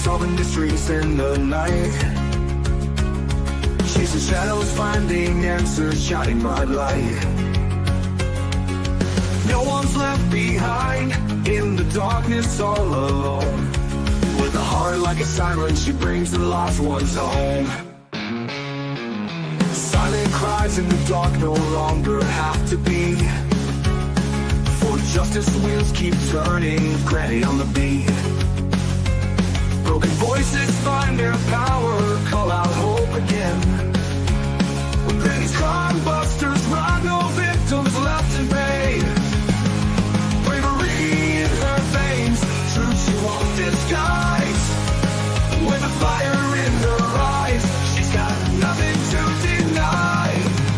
solving mysteries in the night. Chasing shadows, finding answers, shining bright light. No one's left behind in the darkness, all alone. With a heart like a siren, she brings the lost ones home. Silent cries in the dark no longer have to be. For justice wheels keep turning, granny on the beat. Broken voices find their power, call out hope again. When Granny's crime busters run, no victims left in pain. Bravery in her veins, truth she won't disguise. With a fire in her eyes, she's got nothing to deny.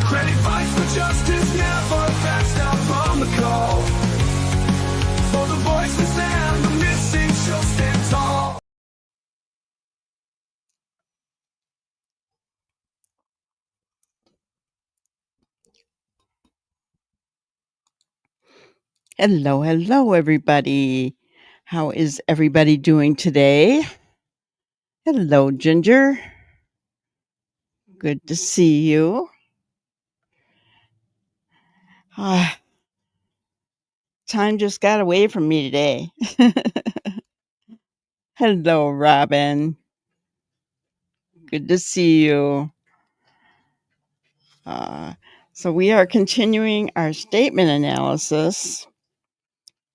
Granny fights for justice, never backs down from the call. For the voiceless and the missing, she'll stand tall. Hello, hello, everybody. How is everybody doing today? Hello, Ginger. Good to see you. Time just got away from me today. Hello, Robin. Good to see you. So we are continuing our statement analysis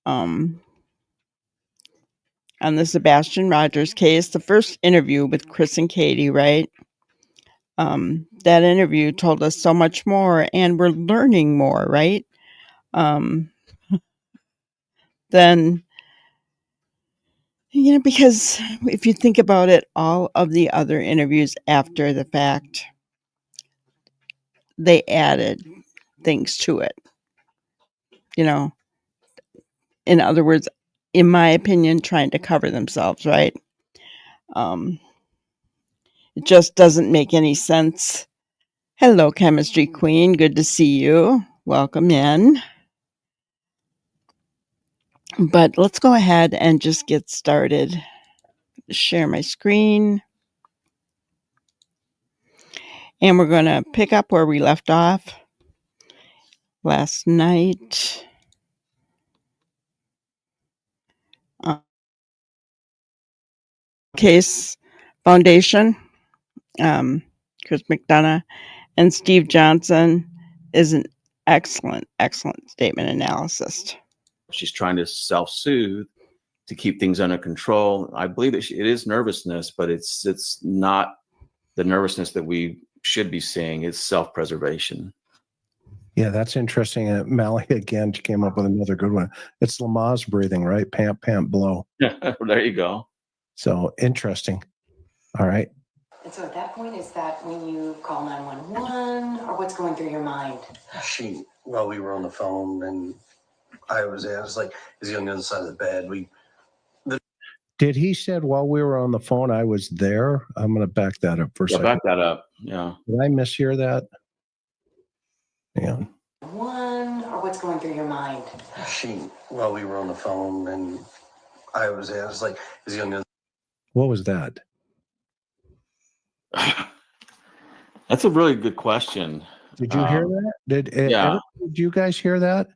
on the Sebastian Rogers case, the first interview with Chris and Katie, right? That interview told us so much more, and we're learning more, right? Then, because if you think about it, all of the other interviews after the fact, they added things to it. In other words, in my opinion, trying to cover themselves, right? It just doesn't make any sense. Hello, Chemistry Queen. Good to see you. Welcome in. But let's go ahead and just get started. Share my screen. And we're going to pick up where we left off last night. Case Foundation, Chris McDonough, and Steve Johnson is an excellent statement analyst. She's trying to self-soothe to keep things under control. I believe that it is nervousness, but it's not the nervousness that we should be seeing. It's self-preservation. Yeah, that's interesting. Mally again came up with another good one. It's Lamaze breathing, right? Pant, pant, blow. There you go. So interesting. All right. And so at that point, is that when you call 911 or what's going through your mind? Well, we were on the phone and I was like, is he on the other side of the bed? Did he said while we were on the phone, I was there? I'm going to back that up for a second. Back that up. Yeah. Did I mishear that? Yeah. One, or what's going through your mind? Well, we were on the phone and I was like, is he on the other? What was that? That's a really good question. Did you hear that? Did you guys hear that?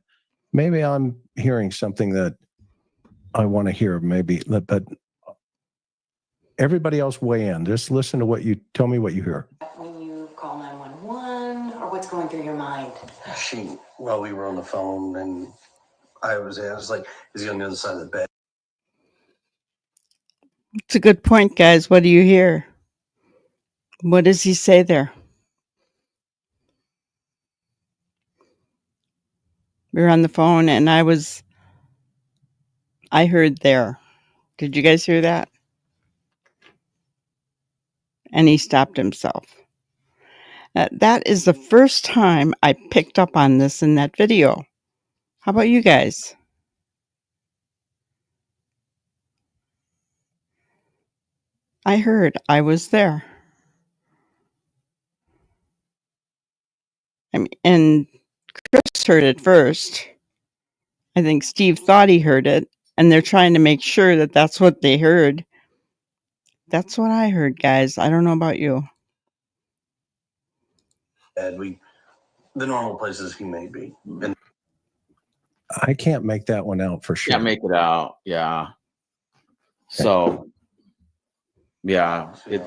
Maybe I'm hearing something that I want to hear, maybe, but everybody else weigh in. Just listen to tell me what you hear. When you call 911 or what's going through your mind? Well, we were on the phone and I was like, is he on the other side of the bed? It's a good point, guys. What do you hear? What does he say there? We were on the phone and I heard there. Did you guys hear that? And he stopped himself. That is the first time I picked up on this in that video. How about you guys? I heard. I was there. And Chris heard it first. I think Steve thought he heard it, and they're trying to make sure that that's what they heard. That's what I heard, guys. I don't know about you. And the normal places he may be. And I can't make that one out for sure. Can't make it out. Yeah. So, yeah, he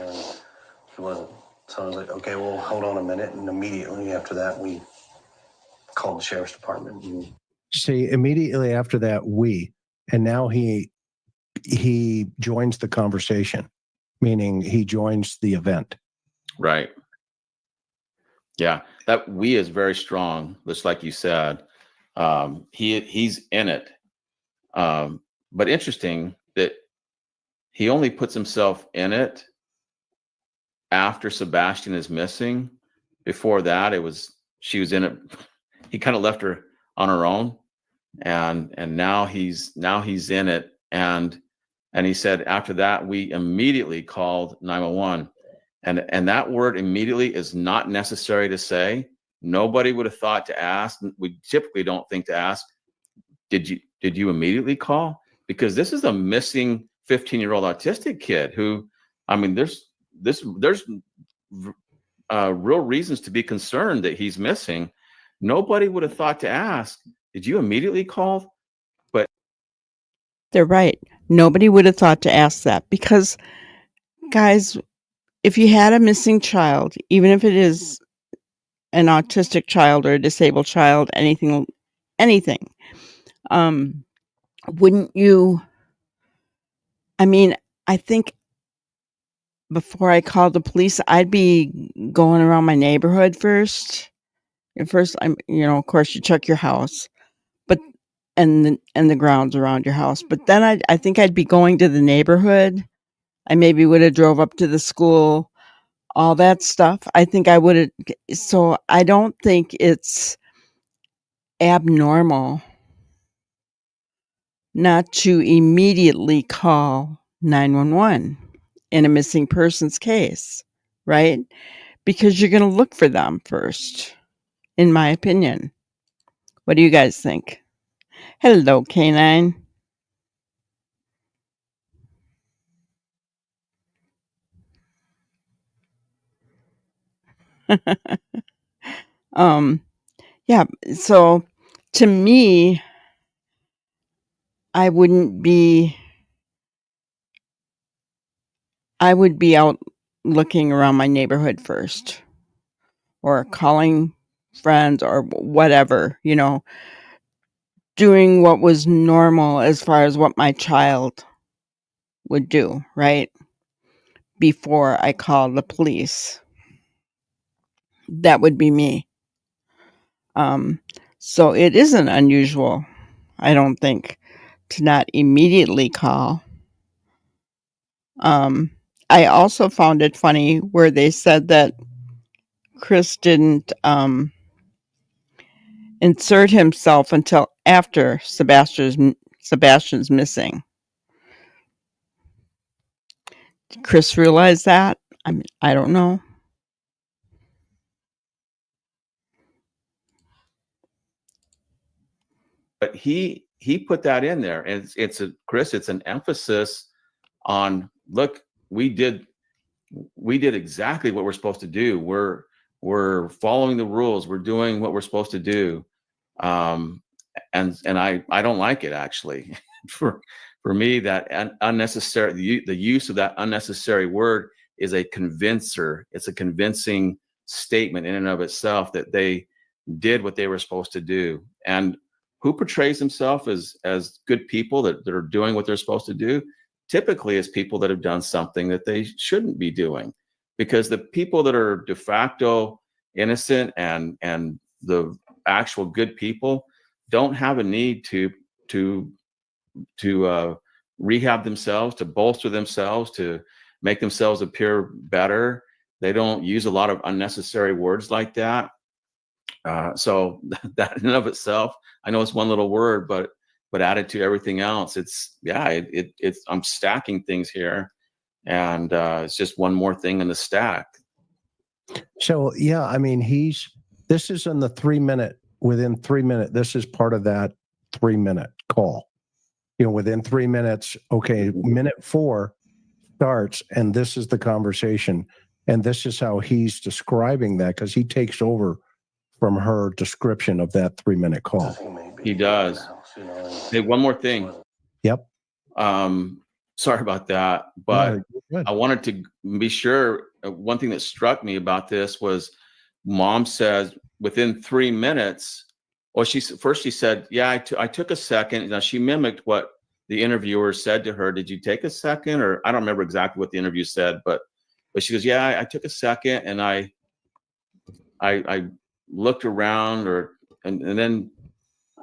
wasn't. So I was like, okay, well, hold on a minute. And immediately after that, we called the sheriff's department. And See, immediately after that, and now he joins the conversation, meaning he joins the event. right. Yeah, that we is very strong, just like you said. He's in it. But interesting that he only puts himself in it after Sebastian is missing. Before that, she was in it. He kind of left her on her own, and now he's in it. And he said after that, we immediately called 911. And that word immediately is not necessary to say. Nobody would have thought to ask. We typically don't think to ask, did you immediately call? Because this is a missing 15-year-old autistic kid who, I mean, there's real reasons to be concerned that he's missing. Nobody would have thought to ask, did you immediately call? But They're right. Nobody would have thought to ask that because, guys, if you had a missing child, even if it is an autistic child or a disabled child, anything, wouldn't you? I mean, I think before I called the police, I'd be going around my neighborhood first. At first, of course, you check your house, but and the grounds around your house. But then I think I'd be going to the neighborhood. I maybe would have drove up to the school, all that stuff. I think I would have. So I don't think it's abnormal not to immediately call 911 in a missing persons case, right? Because you're going to look for them first, in my opinion. What do you guys think? Hello, K9. Yeah, so to me, I would be out looking around my neighborhood first or calling friends or whatever, doing what was normal as far as what my child would do, right? Before I called the police. That would be me. So it isn't unusual, I don't think, to not immediately call. I also found it funny where they said that Chris didn't insert himself until after Sebastian's missing. Did Chris realize that? I mean, I don't know. But he put that in there, and it's an emphasis on, look, we did exactly what we're supposed to do. We're following the rules. We're doing what we're supposed to do. And I don't like it, actually. for me, that unnecessary, the use of that unnecessary word is a convincer. It's a convincing statement in and of itself that they did what they were supposed to do. And who portrays himself as good people that are doing what they're supposed to do? Typically as people that have done something that they shouldn't be doing, because the people that are de facto innocent and the actual good people don't have a need to rehab themselves, to bolster themselves, to make themselves appear better. They don't use a lot of unnecessary words like that. So that in and of itself, I know it's one little word, but added to everything else, it's I'm stacking things here, and it's just one more thing in the stack. So yeah, I mean, this is in the 3 minute, within 3 minutes, this is part of that 3 minute call. Within 3 minutes, okay, minute 4, starts, and this is the conversation, and this is how he's describing that, because he takes over from her description of that 3-minute call. He does. Hey, one more thing. Yep. Sorry about that, but I wanted to be sure. One thing that struck me about this was mom says within 3 minutes, well, she said, yeah, I took a second. Now she mimicked what the interviewer said to her. Did you take a second? Or I don't remember exactly what the interview said, but she goes, yeah, I took a second and I looked around and then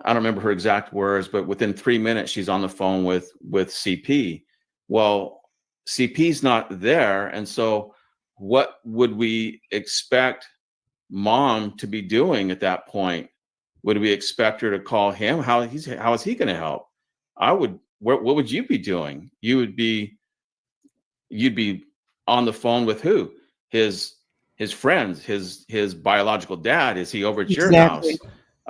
I don't remember her exact words, but within 3 minutes, she's on the phone with CP. Well, CP's not there. And so what would we expect mom to be doing at that point? Would we expect her to call him? How is he going to help? What would you be doing? You'd be on the phone with who? His friends, his biological dad. Is he over at your house?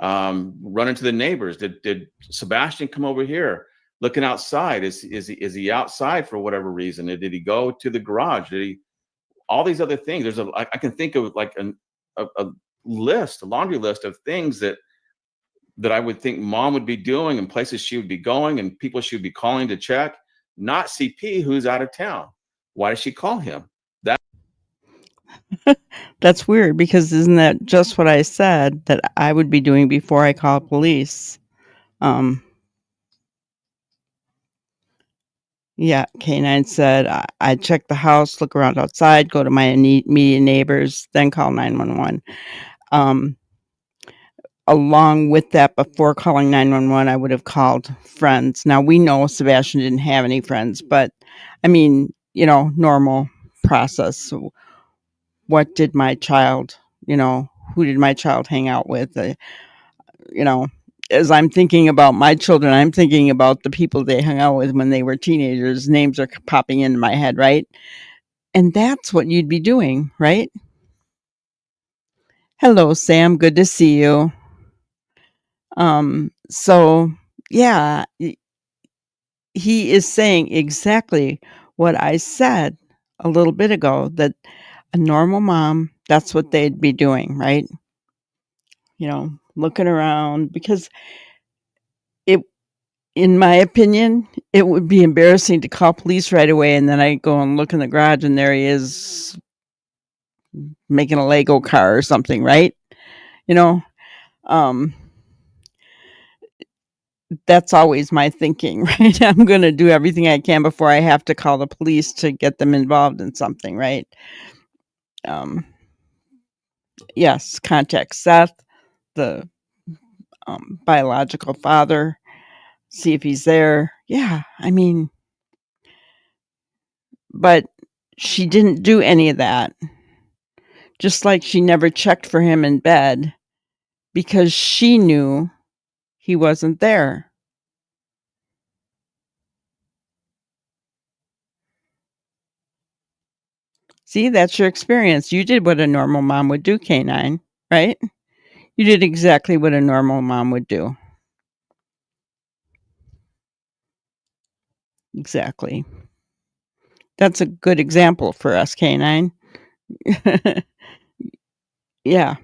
Running to the neighbors. Did Sebastian come over here? Looking outside. Is he outside for whatever reason? Did he go to the garage? All these other things. I can think of like a laundry list of things that I would think mom would be doing and places she would be going and people she would be calling to check. Not CP, who's out of town. Why does she call him? That's weird, because isn't that just what I said that I would be doing before I call police? Yeah, K9 said, I'd check the house, look around outside, go to my immediate neighbors, then call 911. Along with that, before calling 911, I would have called friends. Now, we know Sebastian didn't have any friends, but I mean, normal process. What did my child, who did my child hang out with? As I'm thinking about my children, I'm thinking about the people they hung out with when they were teenagers. Names are popping into my head, right? And that's what you'd be doing, right? Hello, Sam. Good to see you. So yeah, he is saying exactly what I said a little bit ago, that a normal mom, that's what they'd be doing, right? Looking around, because in my opinion, it would be embarrassing to call police right away and then I go and look in the garage and there he is making a Lego car or something, right? That's always my thinking, right? I'm going to do everything I can before I have to call the police to get them involved in something, right? Yes, contact Seth, the biological father, see if he's there. Yeah, I mean, but she didn't do any of that. Just like she never checked for him in bed because she knew he wasn't there. See, that's your experience. You did what a normal mom would do, K9, right? You did exactly what a normal mom would do. Exactly. That's a good example for us, K9. Yeah.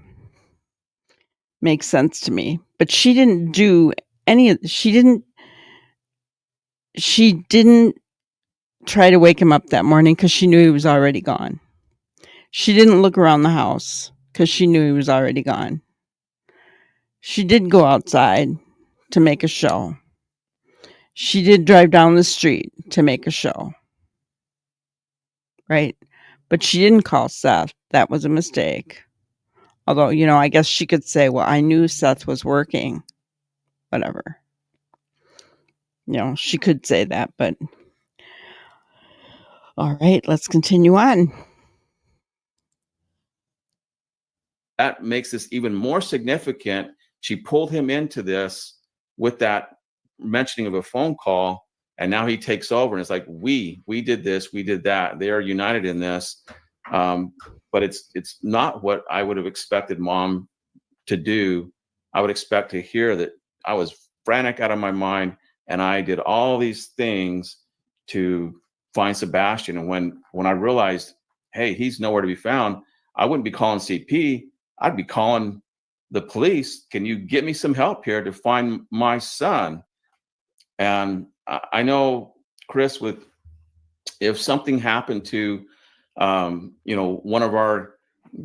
Makes sense to me. But she didn't do any of she didn't try to wake him up that morning because she knew he was already gone. She didn't look around the house because she knew he was already gone. She did go outside to make a show. She did drive down the street to make a show. Right? But she didn't call Seth. That was a mistake. Although, I guess she could say, well, I knew Seth was working. Whatever. She could say that, but all right, let's continue on. That makes this even more significant. She pulled him into this with that mentioning of a phone call, and now he takes over and it's like, we did this, we did that. They are united in this. But it's not what I would have expected mom to do. I would expect to hear that I was frantic out of my mind and I did all these things to find Sebastian. And when I realized, hey, he's nowhere to be found, I wouldn't be calling CP. I'd be calling the police. Can you get me some help here to find my son? And I know, Chris, if something happened to, one of our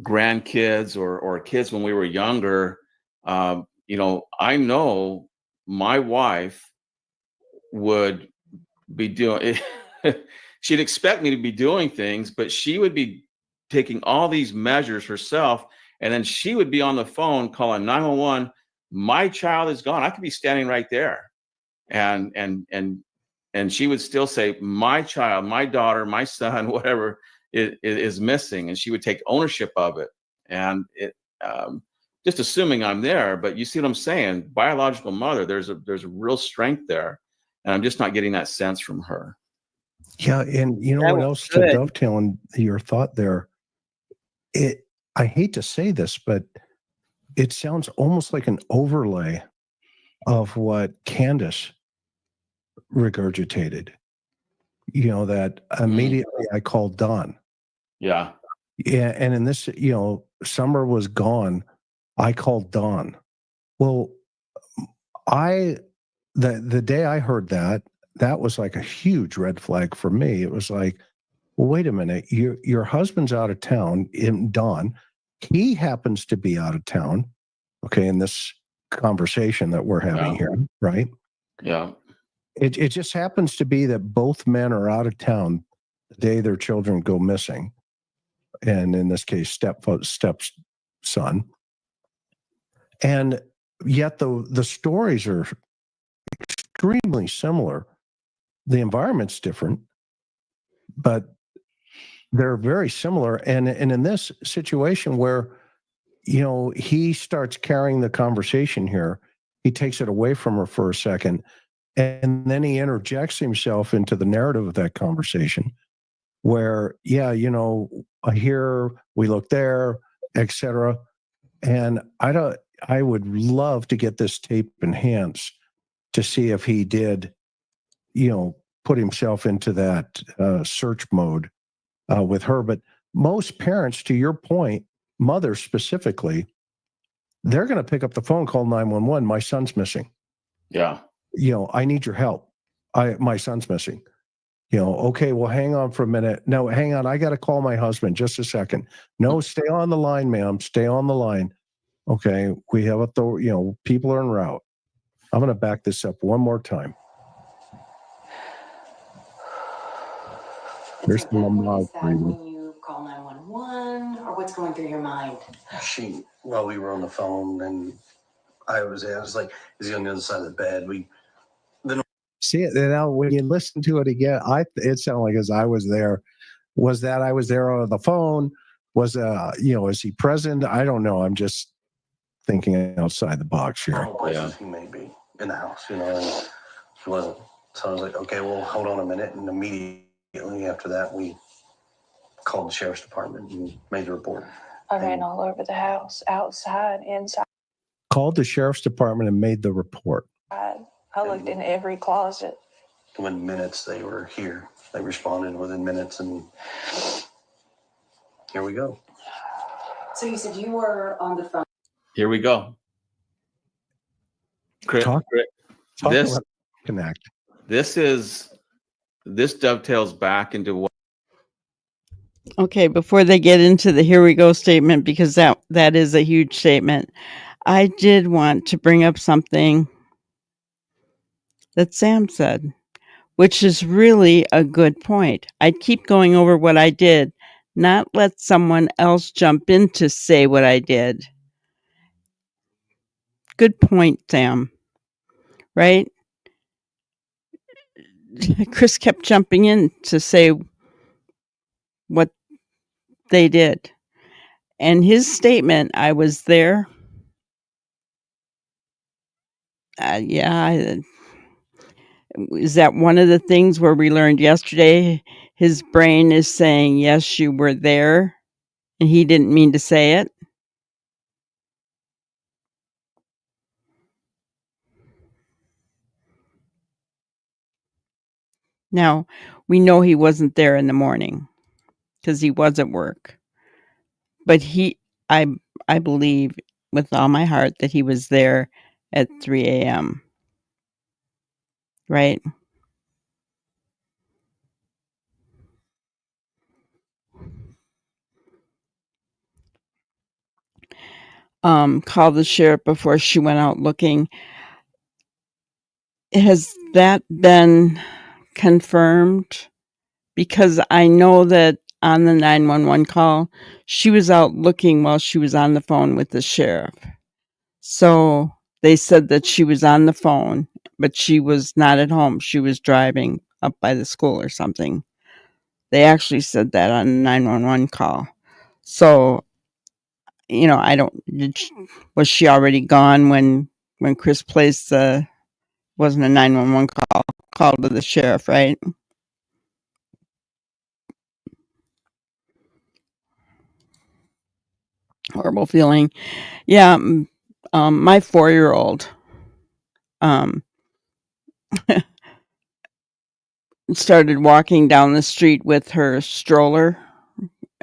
grandkids or kids when we were younger, I know my wife would be doing she'd expect me to be doing things, but she would be taking all these measures herself. And then she would be on the phone calling 911. My child is gone. I could be standing right there. And she would still say, my child, my daughter, my son, whatever is missing. And she would take ownership of it. And just assuming I'm there, but you see what I'm saying? Biological mother, there's a real strength there. And I'm just not getting that sense from her. Yeah. And you know That what was else, good. to dovetail on your thought there? I hate to say this, but it sounds almost like an overlay of what Candace regurgitated. That immediately I called Don. Yeah. Yeah. And in this, Summer was gone. I called Don. Well, the day I heard that was like a huge red flag for me. It was like, well, wait a minute, your husband's out of town, Don. He happens to be out of town. Okay, in this conversation that we're having here, right? Yeah. It just happens to be that both men are out of town the day their children go missing, and in this case, stepson. And yet the stories are extremely similar. The environment's different, but they're very similar. And in this situation where, he starts carrying the conversation here, he takes it away from her for a second, and then he interjects himself into the narrative of that conversation where, I hear, we look there, etc. And I would love to get this tape enhanced to see if he did, put himself into that search mode with her. But most parents, to your point, mothers specifically, they're going to pick up the phone, call 911. My son's missing. Yeah. I need your help. My son's missing. Okay, well, hang on for a minute. No, hang on. I got to call my husband. Just a second. No, stay on the line, ma'am. Stay on the line. Okay, we have people are en route. I'm going to back this up one more time. There's the mom. Is that when you call 911 or what's going through your mind? While we were on the phone, and I was like, is he on the other side of the bed? See it now when you listen to it again. It sounded like as I was there. Was that I was there on the phone? Was is he present? I don't know. I'm just thinking outside the box here. Places he may be in the house, and he wasn't. So I was like, okay, well, hold on a minute, and immediately after that, we called the sheriff's department and made the report. I ran all over the house, outside, inside. Called the sheriff's department and made the report. I looked in every closet. Within minutes, they were here. They responded within minutes, and here we go. So you said you were on the phone. Here we go. Chris, Talk this about connect. this dovetails back into what. Okay, before they get into the here we go statement, because that is a huge statement, I did want to bring up something that Sam said, which is really a good point. I'd keep going over what I did, not let someone else jump in to say what I did. Good point, Sam. Right? Chris kept jumping in to say what they did. And his statement, I was there. Is that one of the things where we learned yesterday? His brain is saying, yes, you were there. And he didn't mean to say it. Now, we know he wasn't there in the morning because he was at work. But I believe with all my heart that he was there at 3 a.m. Right? Called the sheriff before she went out looking. Has that been confirmed? Because I know that on the 911 call, she was out looking while she was on the phone with the sheriff. So they said that she was on the phone, but she was not at home. She was driving up by the school or something. They actually said that on the 911 call. So, I don't, was she already gone when Chris placed wasn't a 911 call to the sheriff, right? Horrible feeling. Yeah. My 4-year-old, um, started walking down the street with her stroller,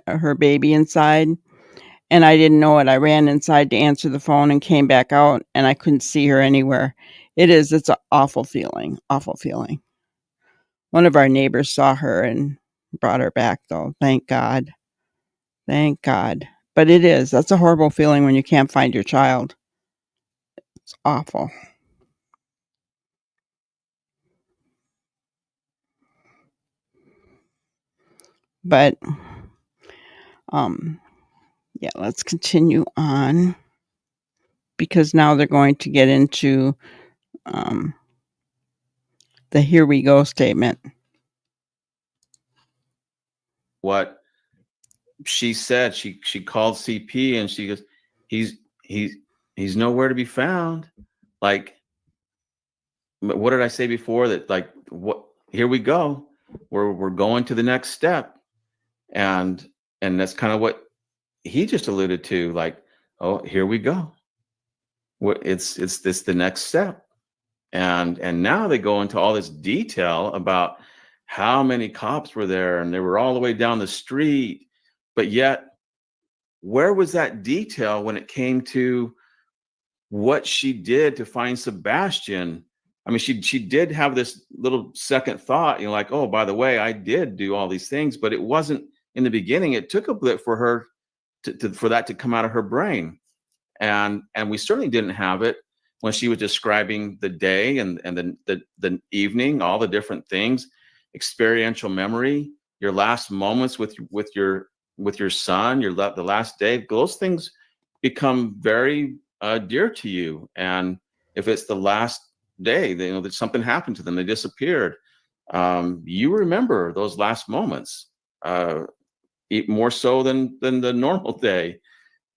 her baby inside, and I didn't know it. I ran inside to answer the phone and came back out, and I couldn't see her anywhere. It's an awful feeling, awful feeling. One of our neighbors saw her and brought her back, though. Thank God. Thank God. But that's a horrible feeling when you can't find your child. It's awful. But, yeah, let's continue on because now they're going to get into the here we go statement. What she said, she called CP and she goes, he's nowhere to be found. Like, what did I say before? That, like, what, here we go. We're going to the next step. And that's kind of what he just alluded to. Like, oh, here we go. It's this the next step. And now they go into all this detail about how many cops were there, and they were all the way down the street. But yet, where was that detail when it came to what she did to find Sebastian? I mean, she did have this little second thought, like, oh, by the way, I did do all these things, but it wasn't in the beginning. It took a bit for her for that to come out of her brain. And we certainly didn't have it when she was describing the day and the evening, all the different things, experiential memory, your last moments with your son, the last day. Those things become very dear to you. And if it's the last day, that something happened to them, they disappeared. You remember those last moments more so than the normal day.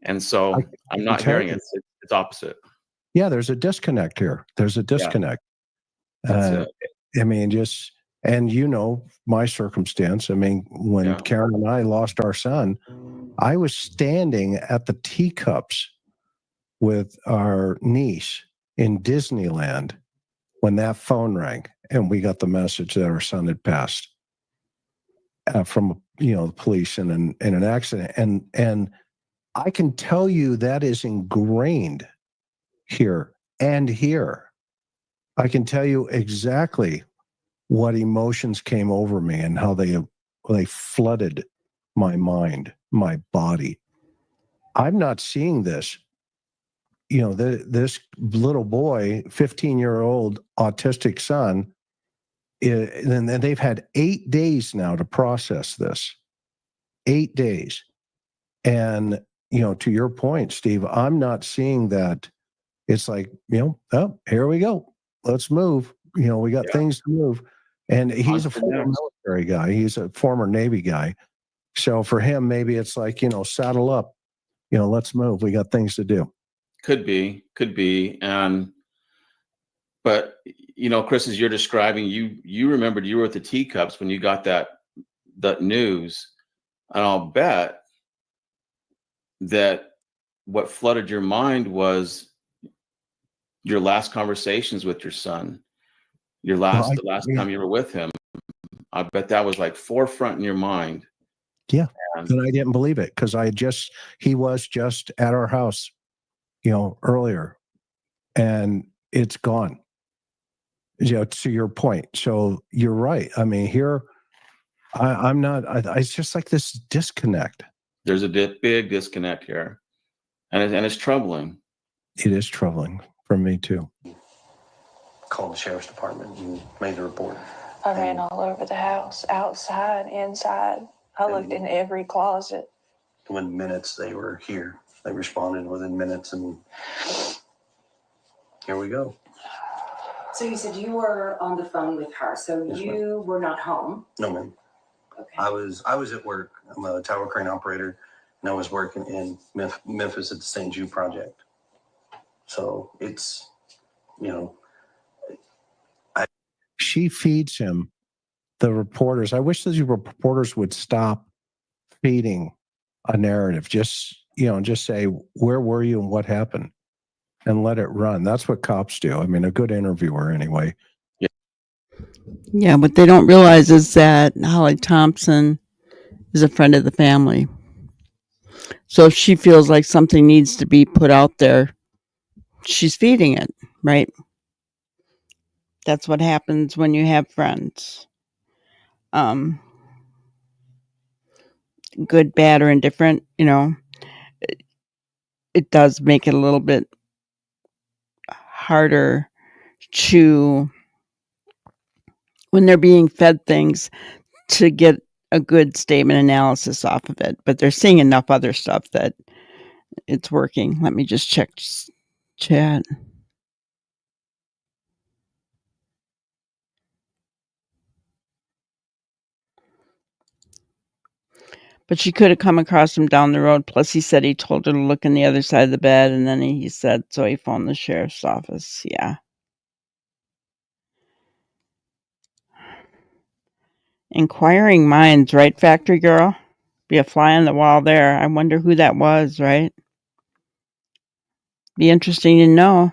And so I'm not hearing it. It's opposite. Yeah, there's a disconnect here. There's a disconnect. That's it. I mean, and my circumstance. I mean, when Karen and I lost our son, I was standing at the teacups with our niece in Disneyland when that phone rang and we got the message that our son had passed from the police in an accident. And I can tell you that is ingrained here and here. I can tell you exactly what emotions came over me and how they flooded my mind, my body. I'm not seeing this. This little boy, 15-year-old autistic son, and they've had 8 days now to process this. 8 days. And, to your point, Steve, I'm not seeing that. It's like, oh, here we go. Let's move. We got things to move. And he's a former military guy. He's a former Navy guy. So for him, maybe it's like, saddle up, let's move. We got things to do. Could be. But, Chris, as you're describing, you remembered you were at the teacups when you got that news. And I'll bet that what flooded your mind was your last conversations with your son, the last time you were with him. I bet that was like forefront in your mind. Yeah. And And I didn't believe it because he was just at our house, earlier, and it's gone. To your point. So you're right. I mean, here, I'm not, it's just like this disconnect. there's a big disconnect here, and it's troubling. It is troubling for me too. Called the sheriff's department and made the report. I ran all over the house, outside, inside. I looked in every closet. Within minutes, they were here. They responded within minutes, and here we go. So you said you were on the phone with her, so Yes, you were not home. No, ma'am. Okay. I was at work. I'm a tower crane operator, and I was working in Memphis at the St. Jude project. So it's, She feeds him the reporters. I wish those reporters would stop feeding a narrative. Just say, where were you and what happened? And let it run. That's what cops do. I mean, a good interviewer anyway. Yeah, what they don't realize is that Holly Thompson is a friend of the family. So if she feels like something needs to be put out there, she's feeding it, right? That's what happens when you have friends. Good, bad, or indifferent, it does make it a little bit harder to, when they're being fed things, to get a good statement analysis off of it. But they're seeing enough other stuff that it's working. Let me just check chat. But she could have come across him down the road. Plus, he said he told her to look in the other side of the bed, and then he said, so he phoned the sheriff's office. Yeah. Inquiring minds, right, Factory Girl? Be a fly on the wall there. I wonder who that was, right? Be interesting to know.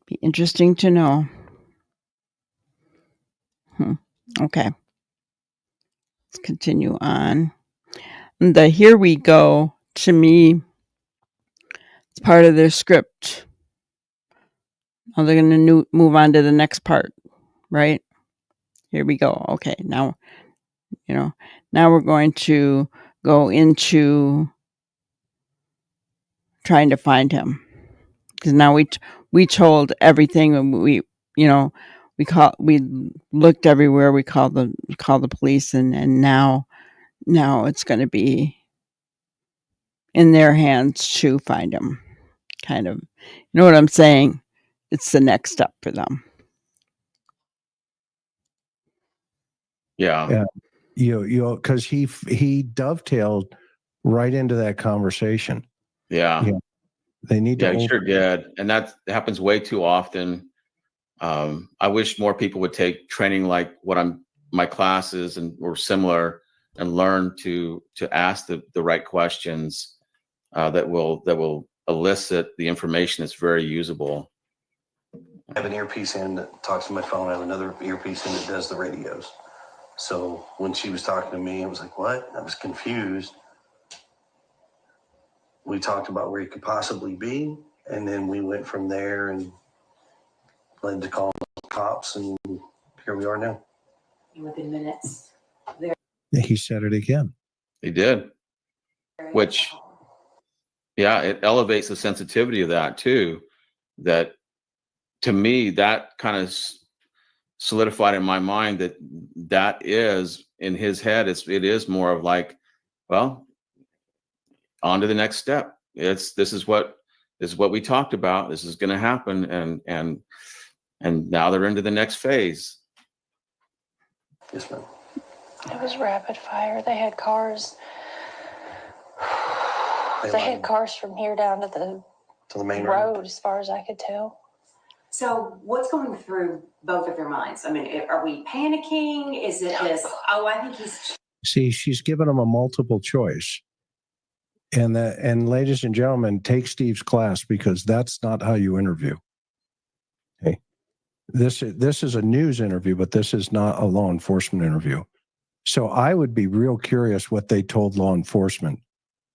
Be interesting to know. Okay. Let's continue on. The here we go, to me, it's part of their script. Now they're going to move on to the next part, right? Here we go. Okay, now, now we're going to go into trying to find him. Because now we told everything, and we looked everywhere. We called the police, and now it's going to be in their hands to find him. Kind of, you know what I'm saying? It's the next step for them. Yeah. Because he dovetailed right into that conversation. Yeah. They need to. Yeah, he sure did. And that happens way too often. I wish more people would take training like my classes or similar, and learn to ask the right questions that will elicit the information that's very usable. I have an earpiece in that talks to my phone. I have another earpiece in that does the radios. So when she was talking to me, I was like, what? I was confused. We talked about where he could possibly be, and then we went from there and led to calling the cops, and here we are now. Within minutes. He said it again. He did. Which, yeah, it elevates the sensitivity of that too. That, to me, that kind of solidified in my mind that is in his head. It is more of like, well, on to the next step. This is what we talked about. This is going to happen, and now they're into the next phase. Yes, ma'am. It was rapid fire. They had cars. They had cars from here down to the main road, as far as I could tell. So what's going through both of your minds? I mean, are we panicking? Is it this, I think he's... See, she's given him a multiple choice. And ladies and gentlemen, take Steve's class, because that's not how you interview. Okay. This is a news interview, but this is not a law enforcement interview. So I would be real curious what they told law enforcement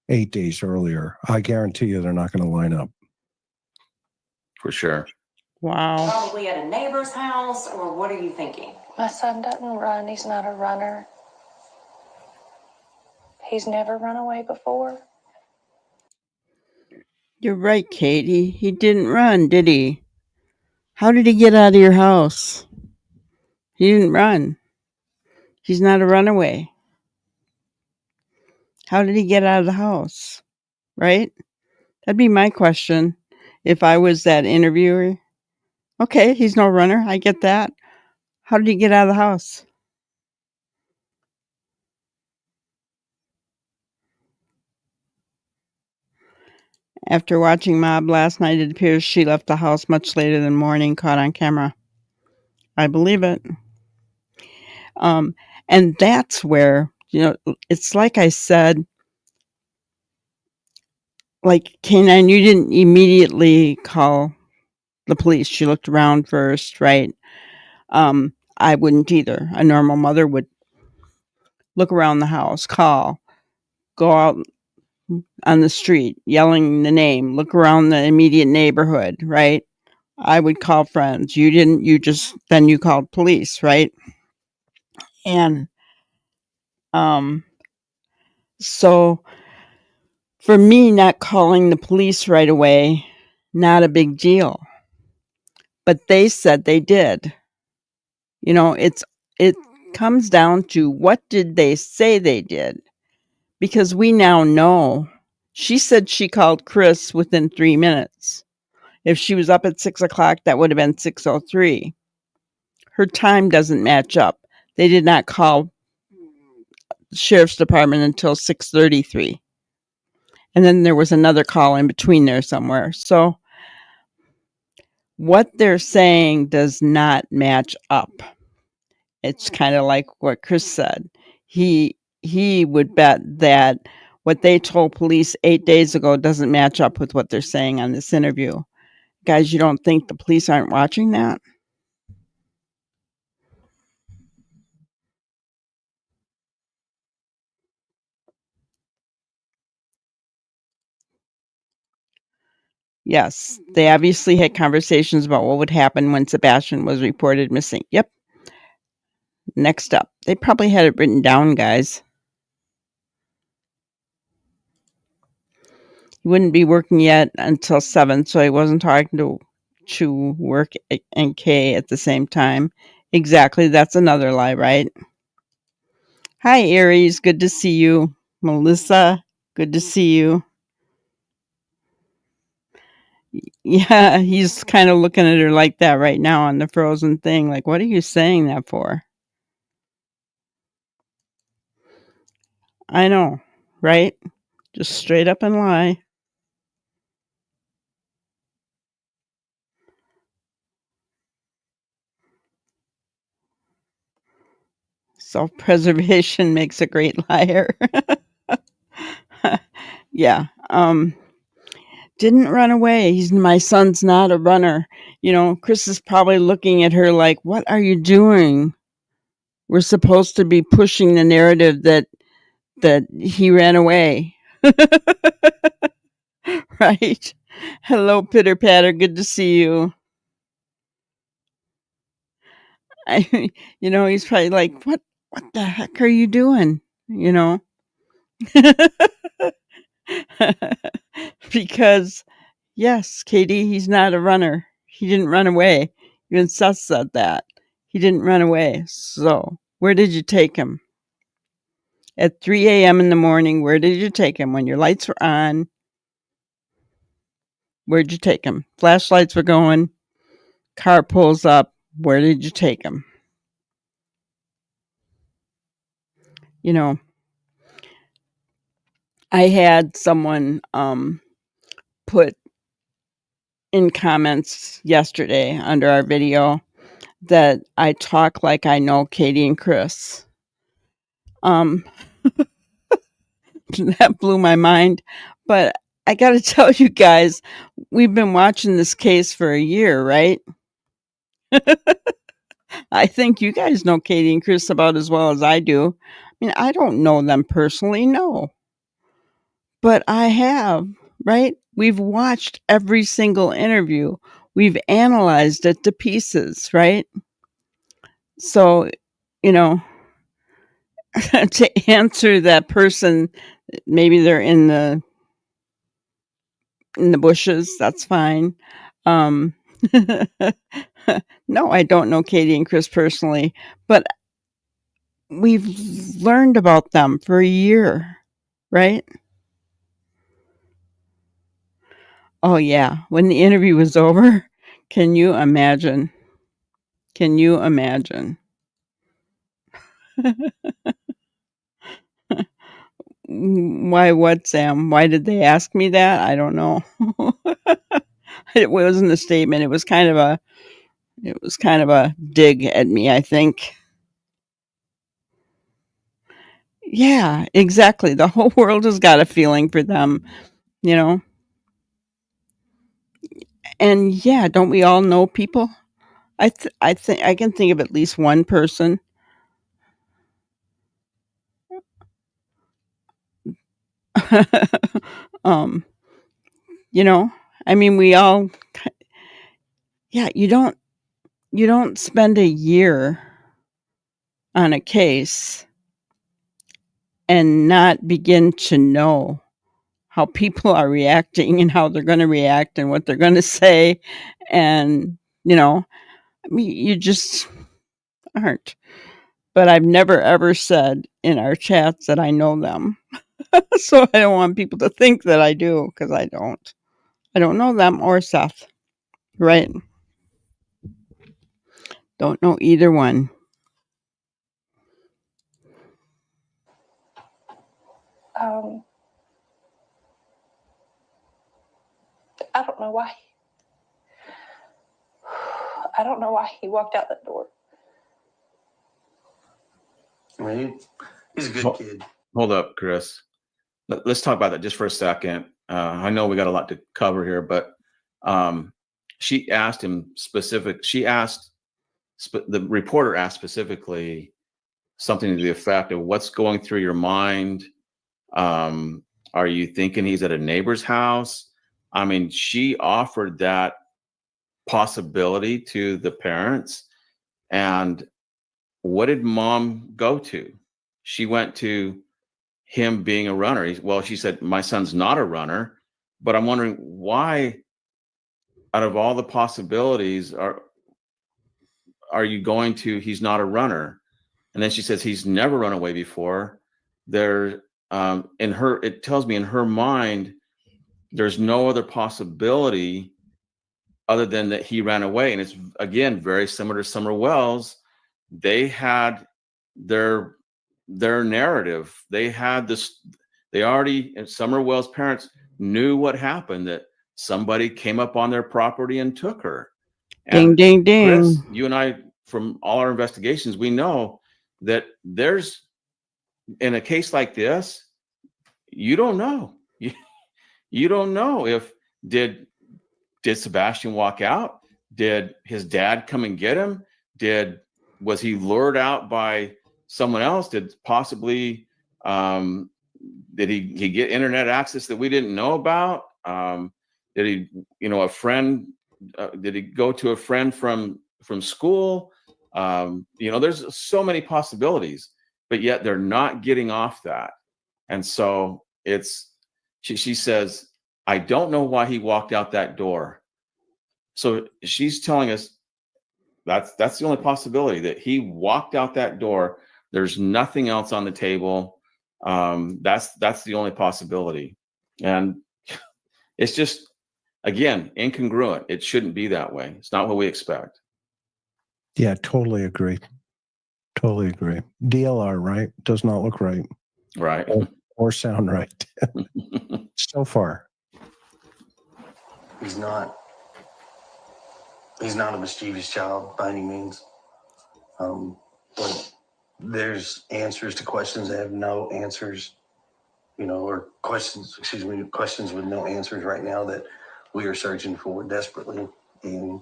8 days earlier. I guarantee you they're not going to line up. For sure. Wow. Probably at a neighbor's house, or what are you thinking? My son doesn't run. He's not a runner. He's never run away before. You're right, Katie. He didn't run, did he? How did he get out of your house? He didn't run. He's not a runaway. How did he get out of the house? Right? That'd be my question if I was that interviewer. Okay, he's no runner. I get that. How did he get out of the house? After watching Mob last night, it appears she left the house much later than morning, caught on camera. I believe it. And that's where, it's like I said, like K9, you didn't immediately call the police. You looked around first, right? I wouldn't either. A normal mother would look around the house, call, go out on the street, yelling the name, look around the immediate neighborhood, right? I would call friends. You didn't, then you called police, right? And, so for me, not calling the police right away, not a big deal. But they said they did. It comes down to what did they say they did? Because we now know. She said she called Chris within 3 minutes. If she was up at 6 o'clock, that would have been 6:03. Her time doesn't match up. They did not call the sheriff's department until 6:33. And then there was another call in between there somewhere. So what they're saying does not match up. It's kind of like what Chris said. He would bet that what they told police 8 days ago doesn't match up with what they're saying on this interview. Guys, you don't think the police aren't watching that? Yes, they obviously had conversations about what would happen when Sebastian was reported missing. Yep. Next up. They probably had it written down, guys. He wouldn't be working yet until 7, so he wasn't talking to work and Kay at the same time. Exactly. That's another lie, right? Hi, Aries. Good to see you. Melissa, good to see you. Yeah, he's kind of looking at her like that right now on the frozen thing. Like, what are you saying that for? I know, right? Just straight up and lie. Self-preservation makes a great liar. Yeah. Didn't run away. My son's not a runner. Chris is probably looking at her like, what are you doing? We're supposed to be pushing the narrative that he ran away. Right? Hello, Pitter Patter. Good to see you. He's probably like, what the heck are you doing? Because, yes, Katie, he's not a runner. He didn't run away. Even Seth said that. He didn't run away. So, where did you take him? At 3 a.m. in the morning, where did you take him? When your lights were on, where'd you take him? Flashlights were going. Car pulls up. Where did you take him? I had someone put in comments yesterday under our video that I talk like I know Katie and Chris. That blew my mind. But I got to tell you guys, we've been watching this case for a year, right? I think you guys know Katie and Chris about as well as I do. I mean, I don't know them personally, no. But I have, right? We've watched every single interview. We've analyzed it to pieces, right? So, you know, to answer that person, maybe they're in the bushes, that's fine. No, I don't know Katie and Chris personally, but we've learned about them for a year, right? Oh yeah, when the interview was over, can you imagine? Can you imagine? Why what, Sam? Why did they ask me that? I don't know. It wasn't a statement. It was kind of a dig at me, I think. Yeah, exactly. The whole world has got a feeling for them, you know. And yeah, don't we all know people? I think I can think of at least one person. um, you know, I mean, we all. Yeah, you don't spend a year on a case and not begin to know how people are reacting and how they're going to react and what they're going to say, and I mean, you just aren't. But I've never ever said in our chats that I know them. So I don't want people to think that I do, because I don't. I don't know them or Seth. Right? Don't know either one. I don't know why. I don't know why he walked out that door. I mean, he's a good Well, kid. Hold up, Chris. Let's talk about that just for a second. I know we got a lot to cover here, but she asked him specific. She asked the reporter asked specifically something to the effect of, "What's going through your mind? Are you thinking he's at a neighbor's house?" I mean, she offered that possibility to the parents, and what did mom go to? She went to him being a runner. Well, she said, "My son's not a runner," but I'm wondering why, out of all the possibilities, are you going to, he's not a runner? And then she says he's never run away before. There, in her, it tells me in her mind, there's no other possibility other than that he ran away. And it's again very similar to Summer Wells. They had their narrative. They had this. They already, and Summer Wells' parents knew what happened, that somebody came up on their property and took her. Ding, And ding, Chris, ding. you and I, from all our investigations, we know that there's, in a case like this, you don't know. You don't know if did Sebastian walk out? Did his dad come and get him? Was he lured out by someone else? Did possibly did he get internet access that we didn't know about? Did he, a friend? Did he go to a friend from school? There's so many possibilities, but yet they're not getting off that. And so she says, "I don't know why he walked out that door." So she's telling us that's the only possibility, that he walked out that door. There's nothing else on the table. That's the only possibility. And it's just, again, incongruent. It shouldn't be that way. It's not what we expect. Yeah, totally agree. Totally agree. DLR, right? Does not look right. Right. Or sound right. So far. He's not a mischievous child by any means. But there's answers to questions that have no answers, or questions with no answers right now that we are searching for desperately. And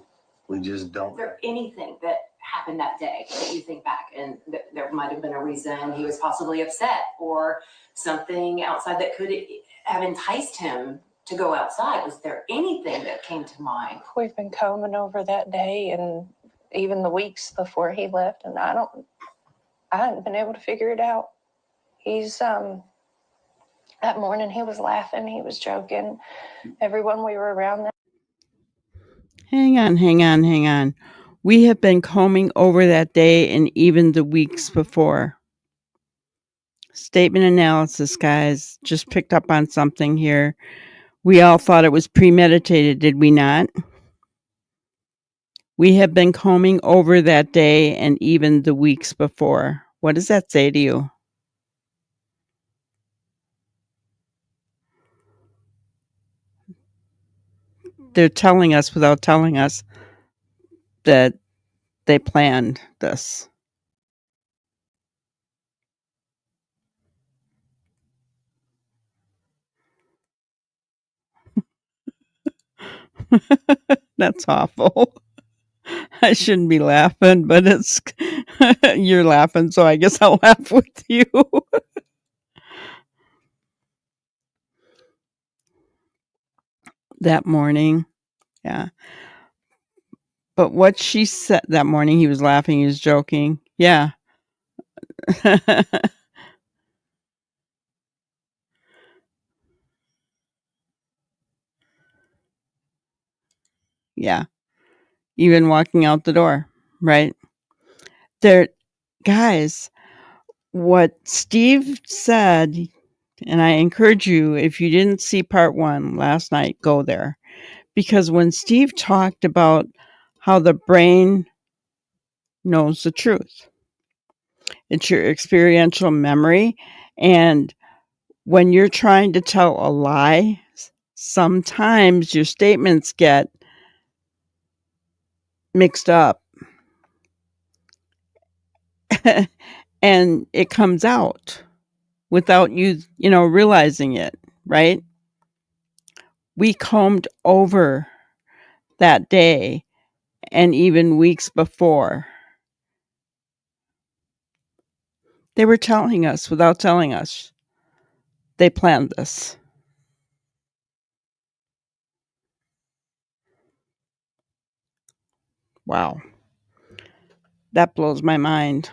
We just Is don't. there anything that happened that day that you think back and there might have been a reason he was possibly upset or something outside that could have enticed him to go outside? Was there anything that came to mind? We've been combing over that day and even the weeks before he left, and I hadn't been able to figure it out. He's that morning he was laughing, he was joking. Everyone we were around that Hang on. We have been combing over that day and even the weeks before. Statement analysis, guys. Just picked up on something here. We all thought it was premeditated, did we not? We have been combing over that day and even the weeks before. What does that say to you? They're telling us without telling us that they planned this. That's awful. I shouldn't be laughing, but it's you're laughing, so I guess I'll laugh with you. That morning, yeah. But what she said that morning, he was laughing, he was joking. Yeah. Yeah. Even walking out the door, right? There, guys, what Steve said, and I encourage you, if you didn't see part 1 last night, go there. Because when Steve talked about how the brain knows the truth, it's your experiential memory. And when you're trying to tell a lie, sometimes your statements get mixed up and it comes out without you realizing it, right? We combed over that day and even weeks before. They were telling us without telling us. They planned this. Wow. That blows my mind.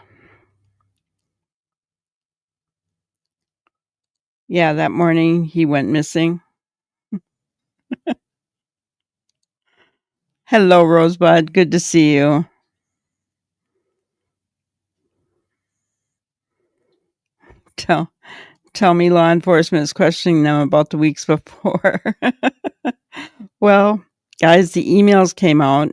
Yeah, that morning he went missing. Hello, Rosebud. Good to see you. Tell me law enforcement is questioning them about the weeks before. Well, guys, the emails came out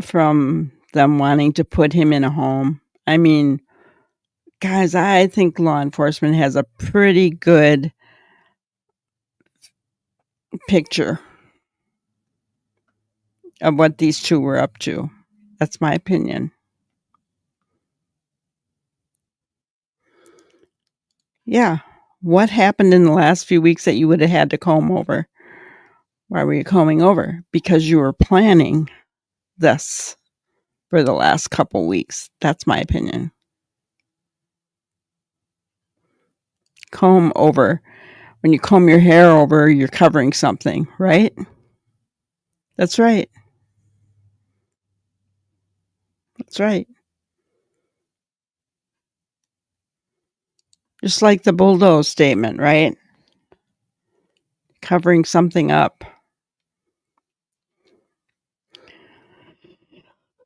from them wanting to put him in a home. I mean, guys, I think law enforcement has a pretty good picture of what these two were up to. That's my opinion. Yeah. What happened in the last few weeks that you would have had to comb over? Why were you combing over? Because you were planning this for the last couple weeks. That's my opinion. Comb over. When you comb your hair over, you're covering something, right? That's right. That's right. Just like the bulldoze statement, right? Covering something up.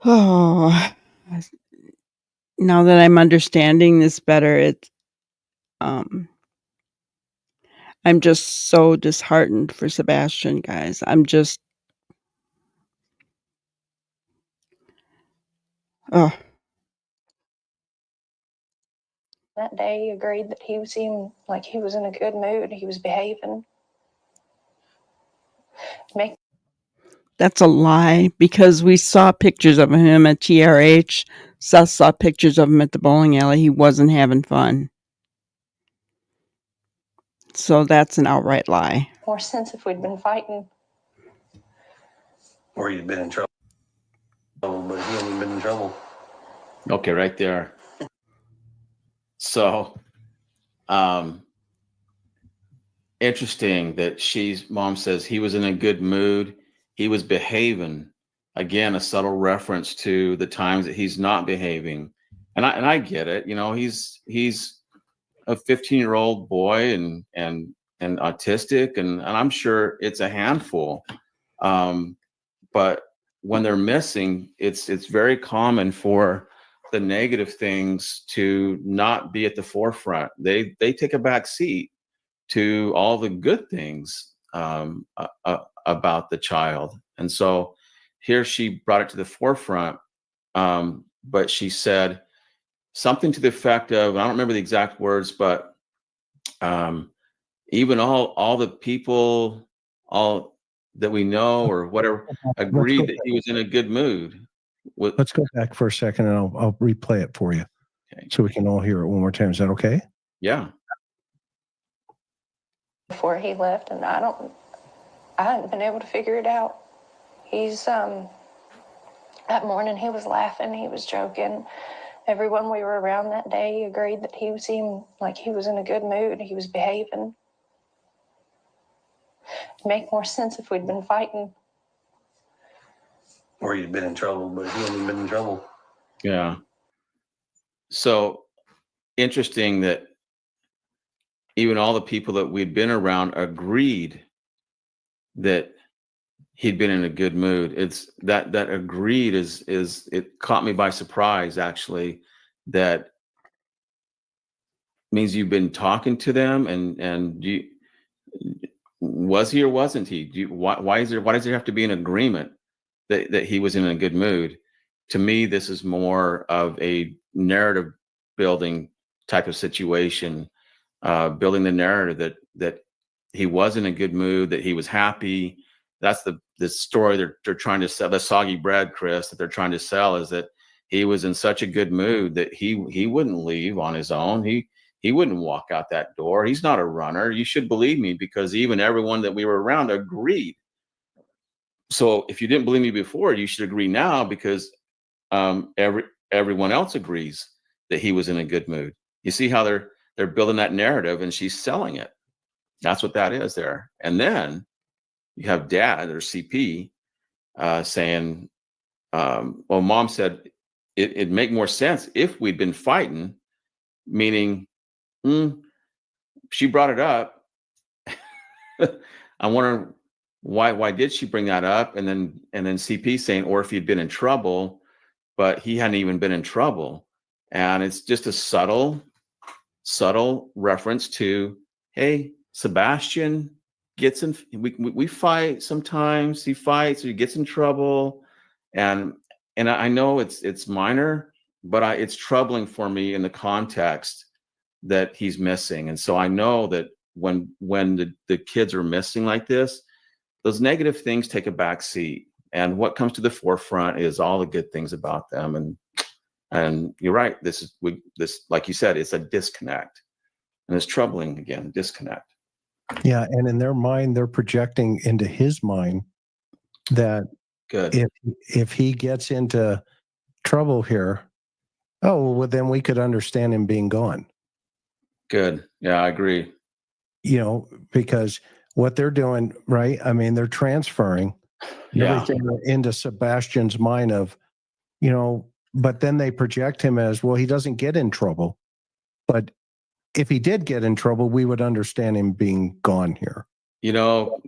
Oh, now that I'm understanding this better, I'm just so disheartened for Sebastian, guys. Oh, that day he agreed that he seemed like he was in a good mood. He was behaving. that's a lie because we saw pictures of him at TRH. Seth saw pictures of him at the bowling alley. He wasn't having fun. So that's an outright lie. More sense if we'd been fighting. Or he'd been in trouble, but he hadn't been in trouble. Okay, right there. So, interesting that mom says he was in a good mood. He was behaving. Again, a subtle reference to the times that he's not behaving. And I get it. You know, he's a 15-year-old boy and autistic, and I'm sure it's a handful. But when they're missing, it's very common for the negative things to not be at the forefront. They take a back seat to all the good things about the child. And so here she brought it to the forefront, but she said something to the effect of, I don't remember the exact words, but even all the people, all that we know or whatever, agreed that he was in a good mood. Let's go back for a second and I'll replay it for you. Okay. So we can all hear it one more time. Is that okay? Yeah. Before he left, and I hadn't been able to figure it out. He's that morning he was laughing, he was joking. Everyone we were around that day agreed that he seemed like he was in a good mood. He was behaving. It'd make more sense if we'd been fighting. Or he'd been in trouble, but he hadn't been in trouble. Yeah. So interesting that even all the people that we'd been around agreed that he'd been in a good mood. It's that agreed is it caught me by surprise, actually. That means you've been talking to them, and was he or wasn't he? Why does there have to be an agreement that he was in a good mood? To me, this is more of a narrative building type of situation, building the narrative that he was in a good mood, that he was happy. That's the story they're trying to sell. The soggy bread, Chris, that they're trying to sell is that he was in such a good mood that he wouldn't leave on his own. He wouldn't walk out that door. He's not a runner. You should believe me, because even everyone that we were around agreed. So if you didn't believe me before, you should agree now, because everyone else agrees that he was in a good mood. You see how they're building that narrative, and she's selling it. That's what that is there. And then you have dad or CP saying, well, mom said it'd make more sense if we'd been fighting, meaning she brought it up. I wonder why did she bring that up? And then CP saying, or if he'd been in trouble, but he hadn't even been in trouble. And it's just a subtle reference to, hey, Sebastian gets in, we fight sometimes. He fights, or he gets in trouble. And I know it's minor, but it's troubling for me in the context that he's missing. And so I know that when the kids are missing like this, those negative things take a back seat. And what comes to the forefront is all the good things about them. And you're right. This, like you said, it's a disconnect, and it's troubling again, disconnect. Yeah. And in their mind, they're projecting into his mind that Good. if he gets into trouble here, well, then we could understand him being gone. Good. Yeah, I agree. You know, because what they're doing, right? I mean, they're transferring everything into Sebastian's mind of, you know, but then they project him as, well, he doesn't get in trouble. But if he did get in trouble, we would understand him being gone here. You know,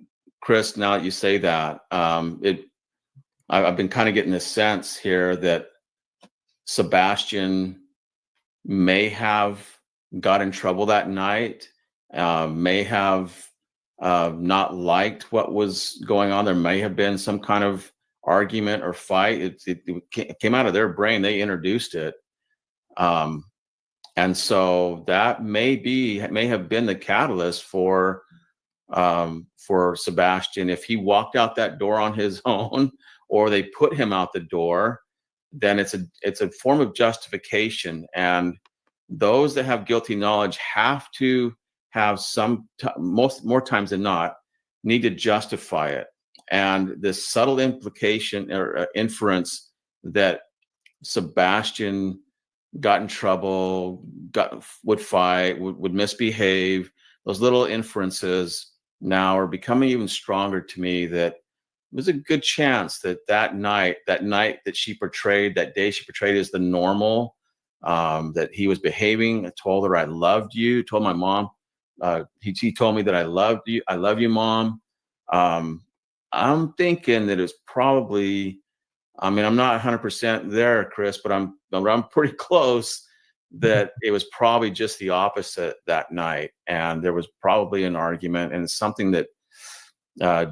Chris, now that you say that, I've been kind of getting this sense here that Sebastian may have got in trouble that night, may have not liked what was going on. There may have been some kind of argument or fight. It came out of their brain. They introduced it. And so that may have been the catalyst for Sebastian. If he walked out that door on his own, or they put him out the door, then it's a form of justification. And those that have guilty knowledge have to have more times than not, need to justify it. and this subtle implication or inference that Sebastian got in trouble, would fight, would misbehave. Those little inferences now are becoming even stronger to me, that there's a good chance that that night that she portrayed, that day she portrayed as the normal, that he was behaving. I told her I loved you, told my mom, he told me that I loved you. I love you, Mom. I'm thinking that it's probably, I mean, I'm not 100% there, Chris, but I'm pretty close, that it was probably just the opposite that night. And there was probably an argument and something that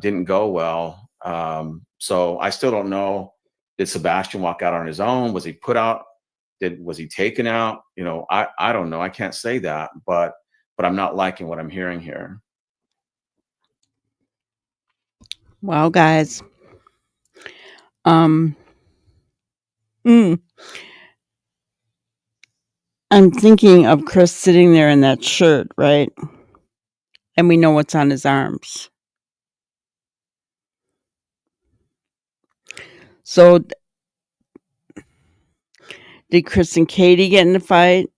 didn't go well. So I still don't know. Did Sebastian walk out on his own? Was he put out? Was he taken out? You know, I don't know. I can't say that, but I'm not liking what I'm hearing here. Well, guys, I'm thinking of Chris sitting there in that shirt, right? And we know what's on his arms. So did Chris and Katie get in a fight?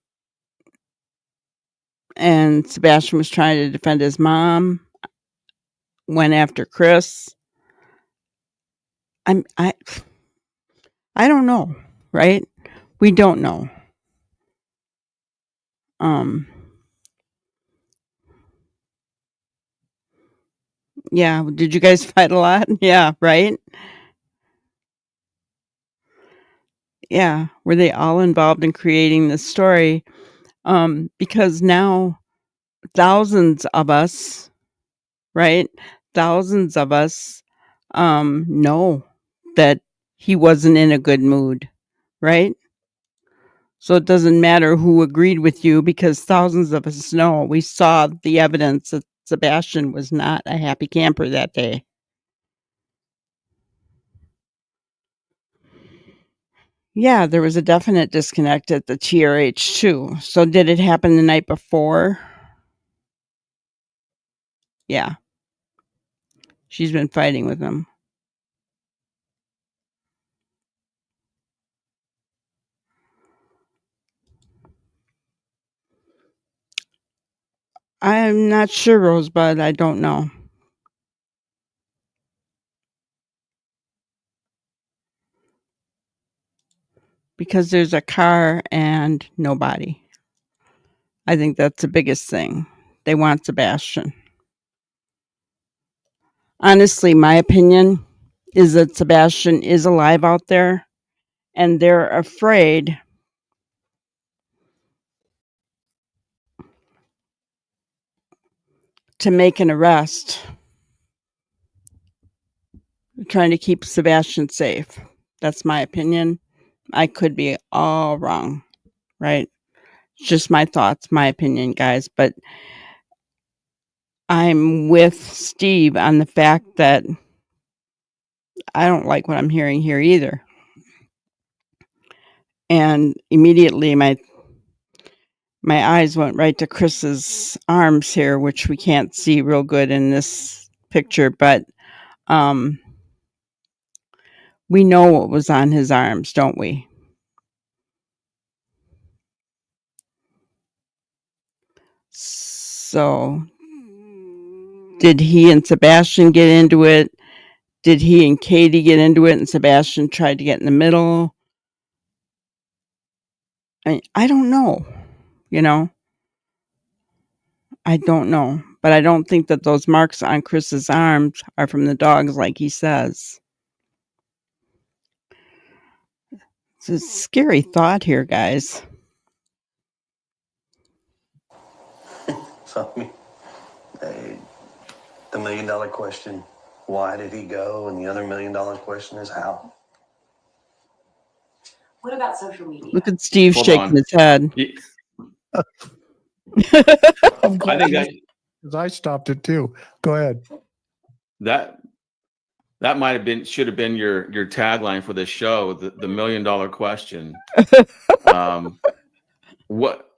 And Sebastian was trying to defend his mom, went after Chris. I don't know, right? We don't know. Yeah, did you guys fight a lot? Yeah, right? Yeah, were they all involved in creating this story? Because now thousands of us, right? Thousands of us know that he wasn't in a good mood, right? So it doesn't matter who agreed with you, because thousands of us know. We saw the evidence that Sebastian was not a happy camper that day. Yeah, there was a definite disconnect at the TRH too. So did it happen the night before? Yeah. She's been fighting with him. I'm not sure, Rosebud. I don't know. Because there's a car and nobody. I think that's the biggest thing. They want Sebastian. Honestly, my opinion is that Sebastian is alive out there, and they're afraid to make an arrest. They're trying to keep Sebastian safe. That's my opinion. I could be all wrong, right? It's just my thoughts, my opinion, guys. But I'm with Steve on the fact that I don't like what I'm hearing here either. And immediately my eyes went right to Chris's arms here, which we can't see real good in this picture, but we know what was on his arms, don't we? So did he and Sebastian get into it? Did he and Katie get into it and Sebastian tried to get in the middle? I don't know, you know? I don't know. But I don't think that those marks on Chris's arms are from the dogs like he says. It's a scary thought here, guys. So, I mean, the $1 million question, why did he go? And the other $1 million question is how. What about social media? Look at Steve Hold shaking on. his head. I think that Because I stopped it too. Go ahead. that might have been, should have been your tagline for this show, the $1 million question. What,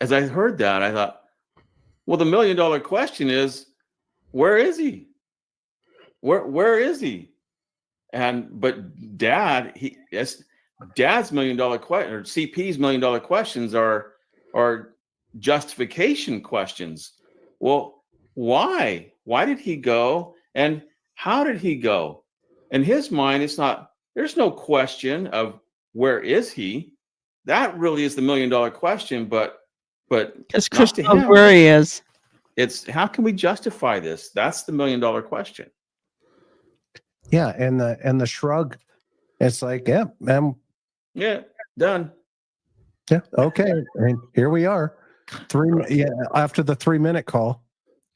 as I heard that, I thought, well, the $1 million question is, where is he? where is he? But dad's $1 million question, or CP's $1 million questions are justification questions. Well, why? Why did he go? And how did he go? In his mind, there's no question of where is he? That really is the $1 million question, but Because not Chris to knows him. where he is. It's how can we justify this? That's the $1 million question. Yeah, and the shrug, it's like, yeah, Yeah, done. yeah, okay. I mean, here we are. After the 3-minute call.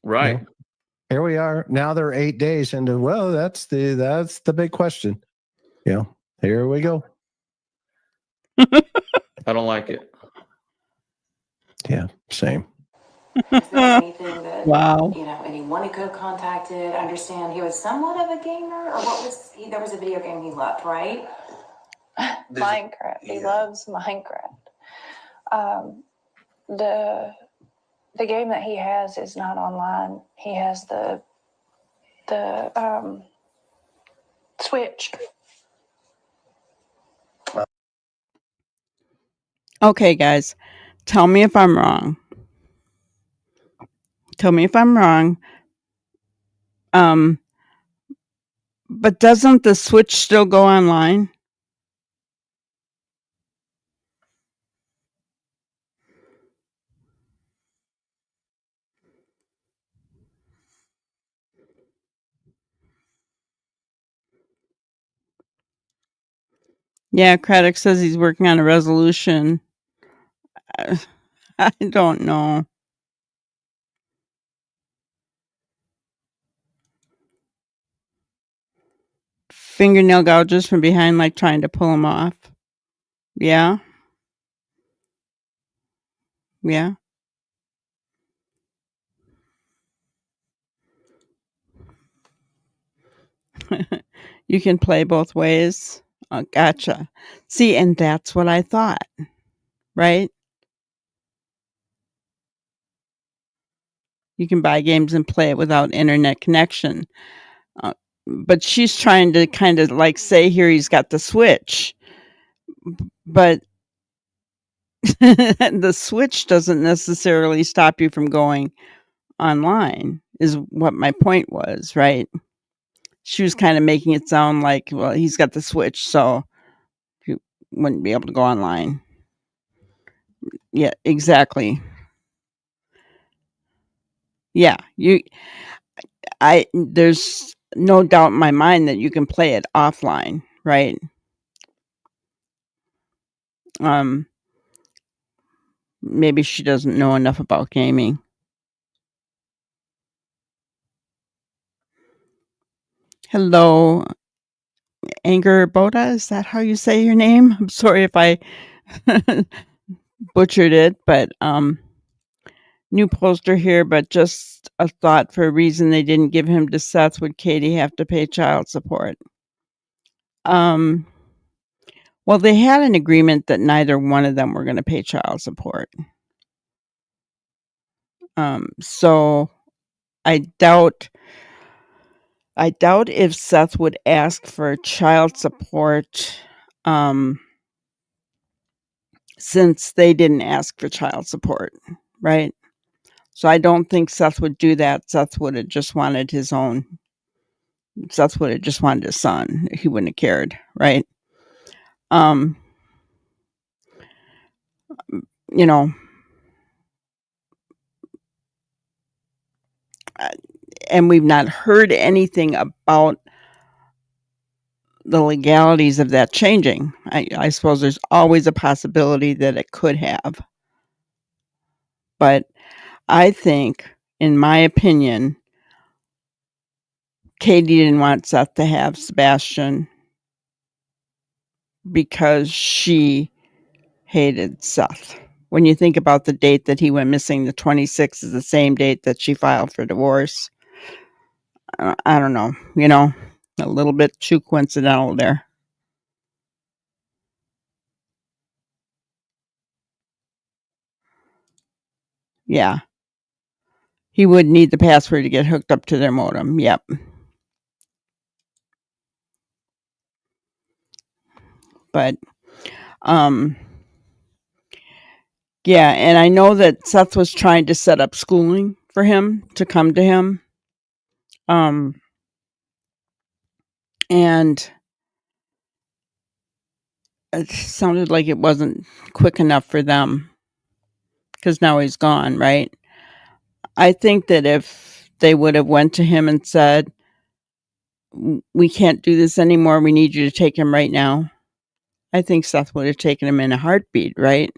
Right. You know, here we are. Now they're 8 days into, well, that's the big question. Here we go. I don't like it. Yeah, same. Is there anything that, Wow. anyone he could have contacted? I understand he was somewhat of a gamer, or what was he? There was a video game he loved, right? Minecraft. He loves Minecraft. The game that he has is not online. He has the Switch. Okay, guys, tell me if I'm wrong. Tell me if I'm wrong. But doesn't the Switch still go online? Yeah, Craddock says he's working on a resolution. I don't know. Fingernail gouges from behind, like trying to pull them off. Yeah. Yeah. You can play both ways. Oh, gotcha. See, and that's what I thought, right? You can buy games and play it without internet connection. But she's trying to kind of like say here he's got the Switch. But the Switch doesn't necessarily stop you from going online, is what my point was, right? She was kind of making it sound like, well, he's got the Switch, so he wouldn't be able to go online. Yeah, exactly. Yeah, there's no doubt in my mind that you can play it offline, right? Maybe she doesn't know enough about gaming. Hello, Anger Boda, is that how you say your name? I'm sorry if I butchered it, but new poster here, but just a thought for a reason they didn't give him to Seth, would Katie have to pay child support? Well, they had an agreement that neither one of them were going to pay child support. So I doubt if Seth would ask for child support, since they didn't ask for child support, right? So I don't think Seth would do that. Seth would have just wanted his son. He wouldn't have cared, right? You know, and we've not heard anything about the legalities of that changing. I suppose there's always a possibility that it could have. But I think, in my opinion, Katie didn't want Seth to have Sebastian because she hated Seth. When you think about the date that he went missing, the 26th is the same date that she filed for divorce. I don't know, a little bit too coincidental there. Yeah. He would need the password to get hooked up to their modem. Yep. But yeah, and I know that Seth was trying to set up schooling for him to come to him. And it sounded like it wasn't quick enough for them because now he's gone, right? I think that if they would have went to him and said, we can't do this anymore, we need you to take him right now, I think Seth would have taken him in a heartbeat, right?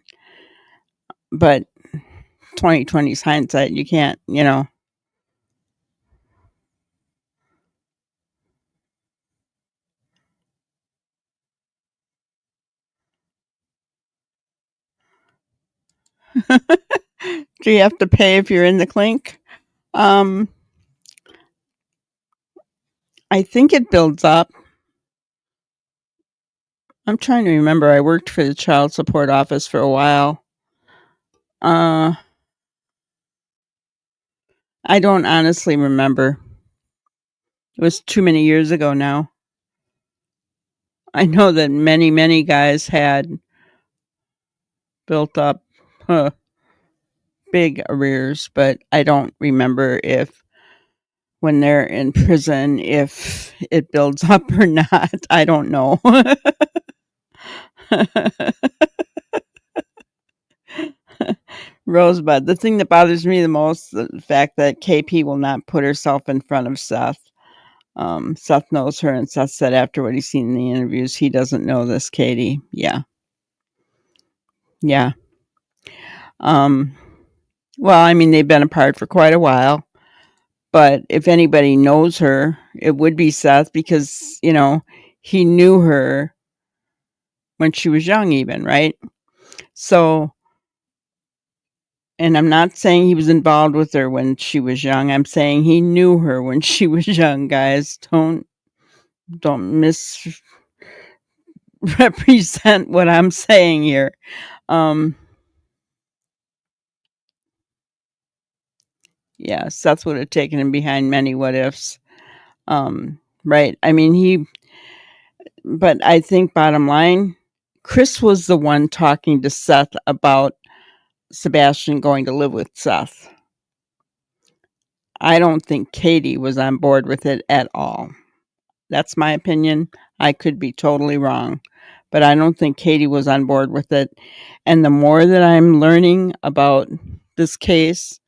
But 2020's hindsight, you can't, Do you have to pay if you're in the clink? I think it builds up. I'm trying to remember. I worked for the child support office for a while. I don't honestly remember. It was too many years ago now. I know that many, many guys had built up big arrears, but I don't remember if when they're in prison, if it builds up or not. I don't know. Rosebud. The thing that bothers me the most, the fact that KP will not put herself in front of Seth. Seth knows her, and Seth said after what he's seen in the interviews, he doesn't know this Katie. Yeah. Well, I mean, they've been apart for quite a while, but if anybody knows her, it would be Seth because, he knew her when she was young even, right? So, and I'm not saying he was involved with her when she was young. I'm saying he knew her when she was young, guys. Don't misrepresent what I'm saying here. Yeah, Seth would have taken him behind many what ifs. Right. I mean, but I think bottom line, Chris was the one talking to Seth about Sebastian going to live with Seth. I don't think Katie was on board with it at all. That's my opinion. I could be totally wrong, but I don't think Katie was on board with it. And the more that I'm learning about this case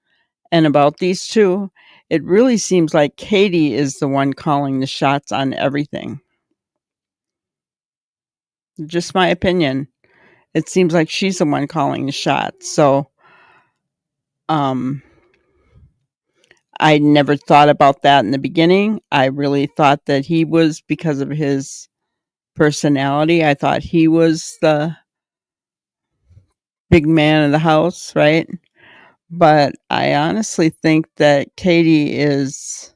and about these two, it really seems like Katie is the one calling the shots on everything. Just my opinion. It seems like she's the one calling the shots. So, I never thought about that in the beginning. I really thought that he was, because of his personality, I thought he was the big man of the house, right? But I honestly think that Katie is,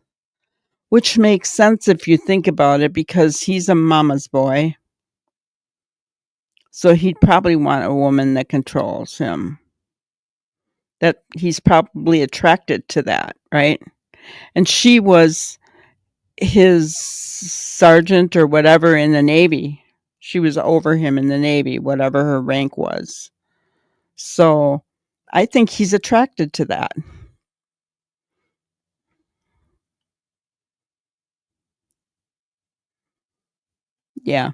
which makes sense if you think about it, because he's a mama's boy. So he'd probably want a woman that controls him. That he's probably attracted to that, right? And she was his sergeant or whatever in the Navy. She was over him in the Navy, whatever her rank was. So I think he's attracted to that. Yeah.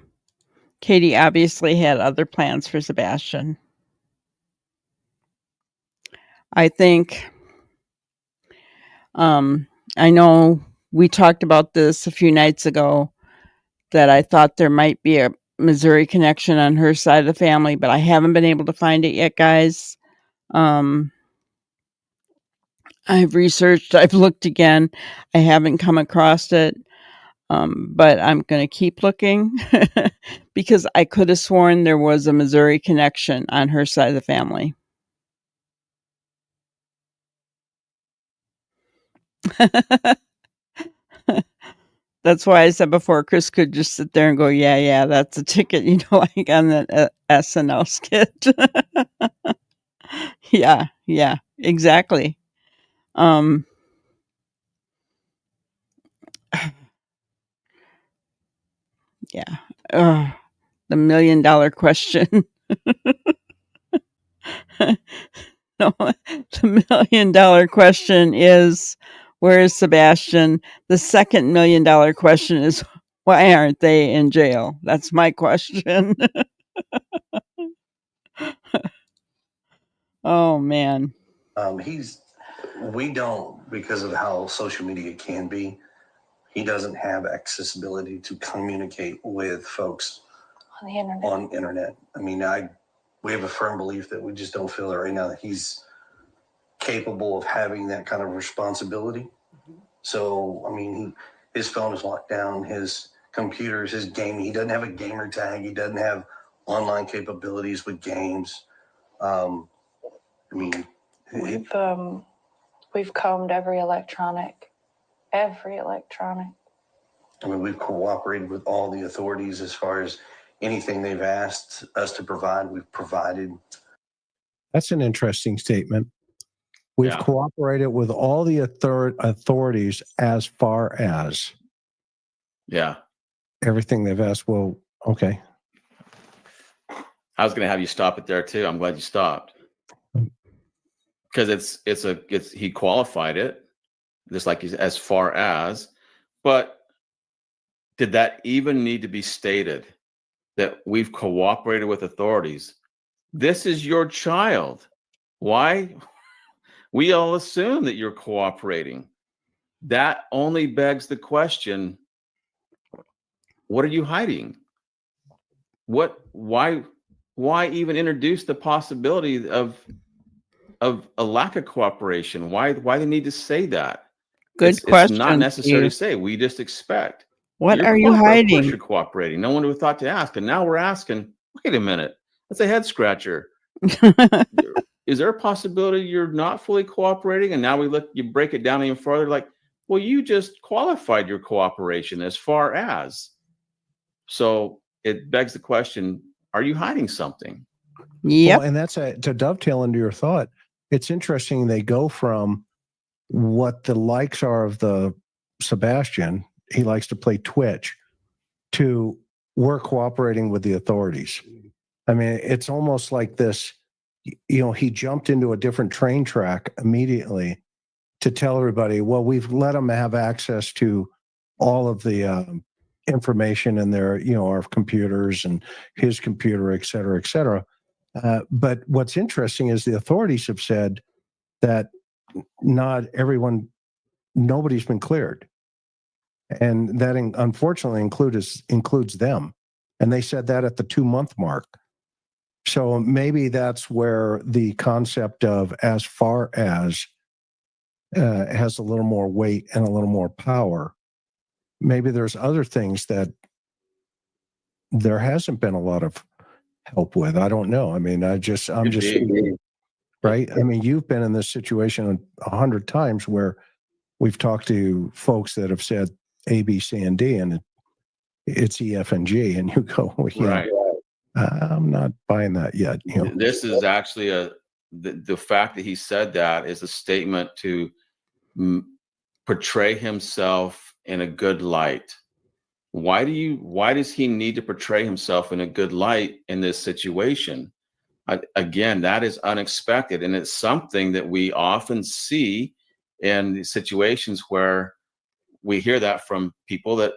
Katie obviously had other plans for Sebastian. I think, I know we talked about this a few nights ago, that I thought there might be a Missouri connection on her side of the family, but I haven't been able to find it yet, guys. I've researched, I've looked again. I haven't come across it. But I'm going to keep looking because I could have sworn there was a Missouri connection on her side of the family. That's why I said before, Chris could just sit there and go, yeah, that's a ticket, like on that SNL skit. Yeah, exactly. Yeah. The $1 million question. No, the $1 million question is, where is Sebastian? The second $1 million question is, why aren't they in jail? That's my question. Oh man. We don't, because of how social media can be, he doesn't have accessibility to communicate with folks On the internet. on internet. I mean, we have a firm belief that we just don't feel that right now that he's capable of having that kind of responsibility. So, I mean, his phone is locked down, his computers, his gaming. He doesn't have a gamer tag. He doesn't have online capabilities with games. I mean, We've combed every electronic. I mean, we've cooperated with all the authorities as far as anything they've asked us to provide, we've provided. That's an interesting statement. We've Yeah. cooperated with all the authorities as far as Yeah. everything they've asked. Well, okay. I was going to have you stop it there too. I'm glad you stopped. Because he qualified it, just like he's as far as, but did that even need to be stated that we've cooperated with authorities? This is your child. Why? We all assume that you're cooperating. That only begs the question, what are you hiding? Why even introduce the possibility of a lack of cooperation? Why they need to say that? Good It's question. not necessary Steve. to say. We just expect. What You're are you Of course hiding? you're cooperating. No one would have thought to ask. And now we're asking, wait a minute. That's a head scratcher. Is there a possibility you're not fully cooperating? And now you break it down even further, like, well, you just qualified your cooperation as far as. So it begs the question, are you hiding something? Yep. Well, and that's to dovetail into your thought. It's interesting. They go from what the likes are of the Sebastian, he likes to play Twitch, to we're cooperating with the authorities. I mean, it's almost like this, he jumped into a different train track immediately to tell everybody, well, we've let them have access to all of the information in their, our computers and his computer, et cetera, et cetera. But what's interesting is the authorities have said that nobody's been cleared. And that unfortunately includes them. And they said that at the 2-month mark. So maybe that's where the concept of as far as has a little more weight and a little more power. Maybe there's other things that there hasn't been a lot of help with. I don't know. I mean, I'm just right. I mean, you've been in this situation 100 times where we've talked to folks that have said A, B, C, and D, and it's E, F, and G, and you go, well, Right. I'm not buying that yet. This is actually the fact that he said that is a statement to portray himself in a good light. Why does he need to portray himself in a good light in this situation? Again, that is unexpected, and it's something that we often see in situations where we hear that from people that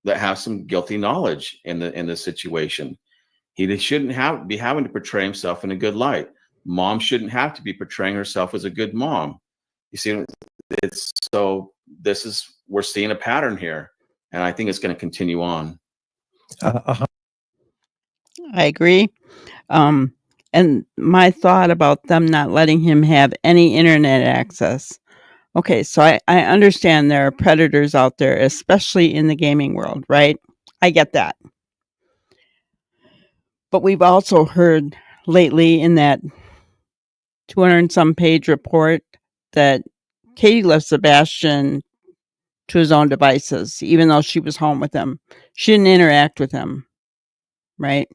have some guilty knowledge in the situation. He shouldn't be having to portray himself in a good light. Mom shouldn't have to be portraying herself as a good mom. You see, we're seeing a pattern here, and I think it's going to continue on. I agree. And my thought about them not letting him have any internet access. Okay, so I understand there are predators out there, especially in the gaming world, right? I get that. But we've also heard lately in that 200-some page report that Katie left Sebastian to his own devices, even though she was home with him. She didn't interact with him, right?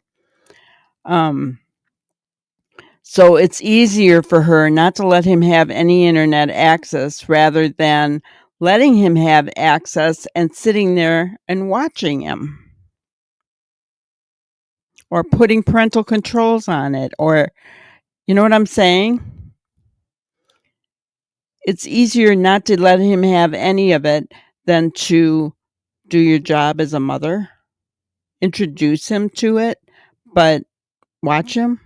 So it's easier for her not to let him have any internet access rather than letting him have access and sitting there and watching him. or putting parental controls on it, or, you know what I'm saying? It's easier not to let him have any of it than to do your job as a mother, introduce him to it, but watch him.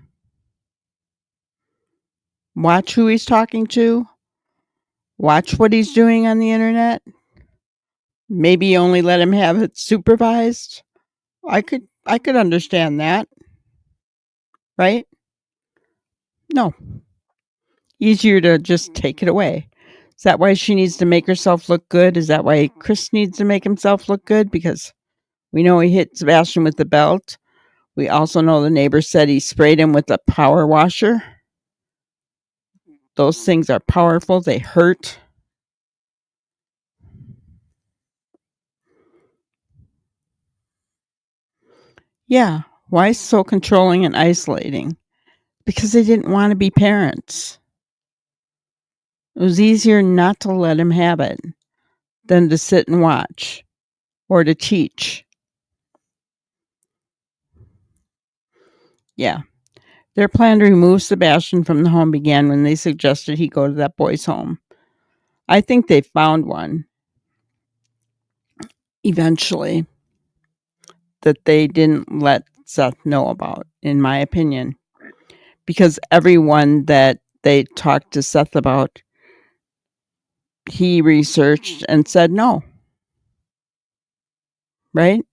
Watch who he's talking to. Watch what he's doing on the internet. Maybe only let him have it supervised. I could understand that. Right? No. Easier to just take it away. Is that why she needs to make herself look good? Is that why Chris needs to make himself look good? Because we know he hit Sebastian with the belt. We also know the neighbor said he sprayed him with a power washer. Those things are powerful. They hurt. Yeah. Why so controlling and isolating? Because they didn't want to be parents. It was easier not to let him have it than to sit and watch or to teach. Yeah. Their plan to remove Sebastian from the home began when they suggested he go to that boy's home. I think they found one eventually that they didn't let Seth know about, in my opinion, because everyone that they talked to Seth about, he researched and said no. Right?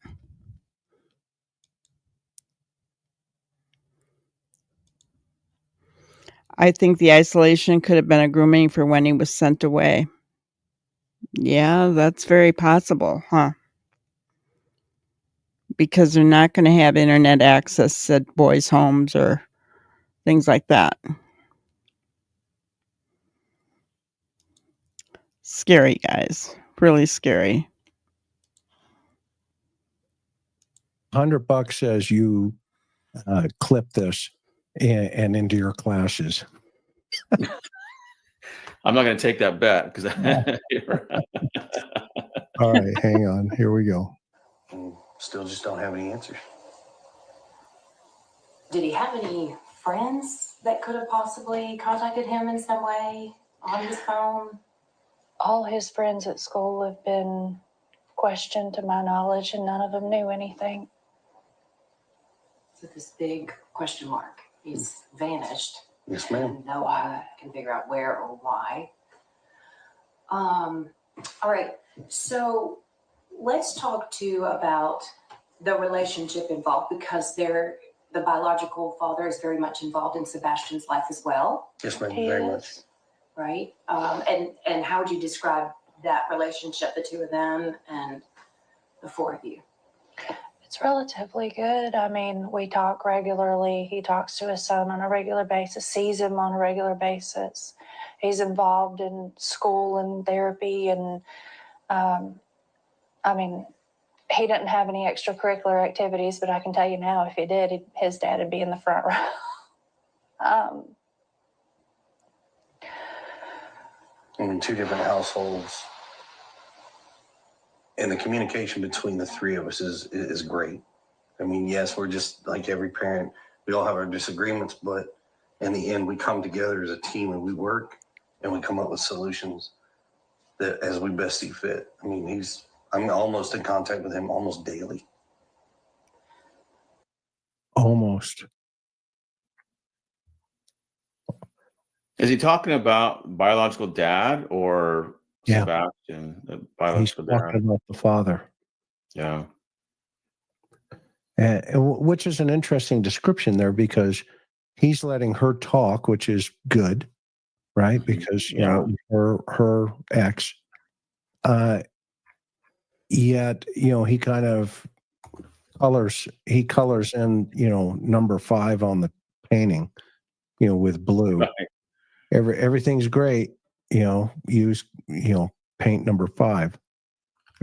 I think the isolation could have been a grooming for when he was sent away. Yeah, that's very possible, huh? Because they're not going to have internet access at boys' homes or things like that. Scary, guys. Really scary. $100 says you clip this and into your classes. I'm not going to take that bet because All right, hang on. Here we go. Still just don't have any answers. Did he have any friends that could have possibly contacted him in some way on his phone? All his friends at school have been questioned to my knowledge, and none of them knew anything. So this big question mark. He's vanished. Yes, ma'am. And no one can figure out where or why. All right. So let's talk too about the relationship involved, because the biological father is very much involved in Sebastian's life as well. Yes, ma'am. He Very is. much. Right? And how would you describe that relationship, the two of them and the four of you? It's relatively good. I mean, we talk regularly. He talks to his son on a regular basis, sees him on a regular basis. He's involved in school and therapy. And I mean, he didn't have any extracurricular activities, but I can tell you now, if he did, his dad would be in the front row. In two different households, and the communication between the three of us is great. I mean, yes, we're just like every parent. We all have our disagreements, but in the end, we come together as a team and we work and we come up with solutions that as we best see fit. I mean, I'm almost in contact with him almost daily. Almost. Is he talking about biological dad or Yeah. Sebastian, the He's biological talking dad? about the father. Yeah. Which is an interesting description there, because he's letting her talk, which is good, right? Because you know, her ex. Yet, you know, he kind of colors in, you know, number 5 on the painting, you know, with blue. Right. Everything's great, you know, use, you know, paint number 5.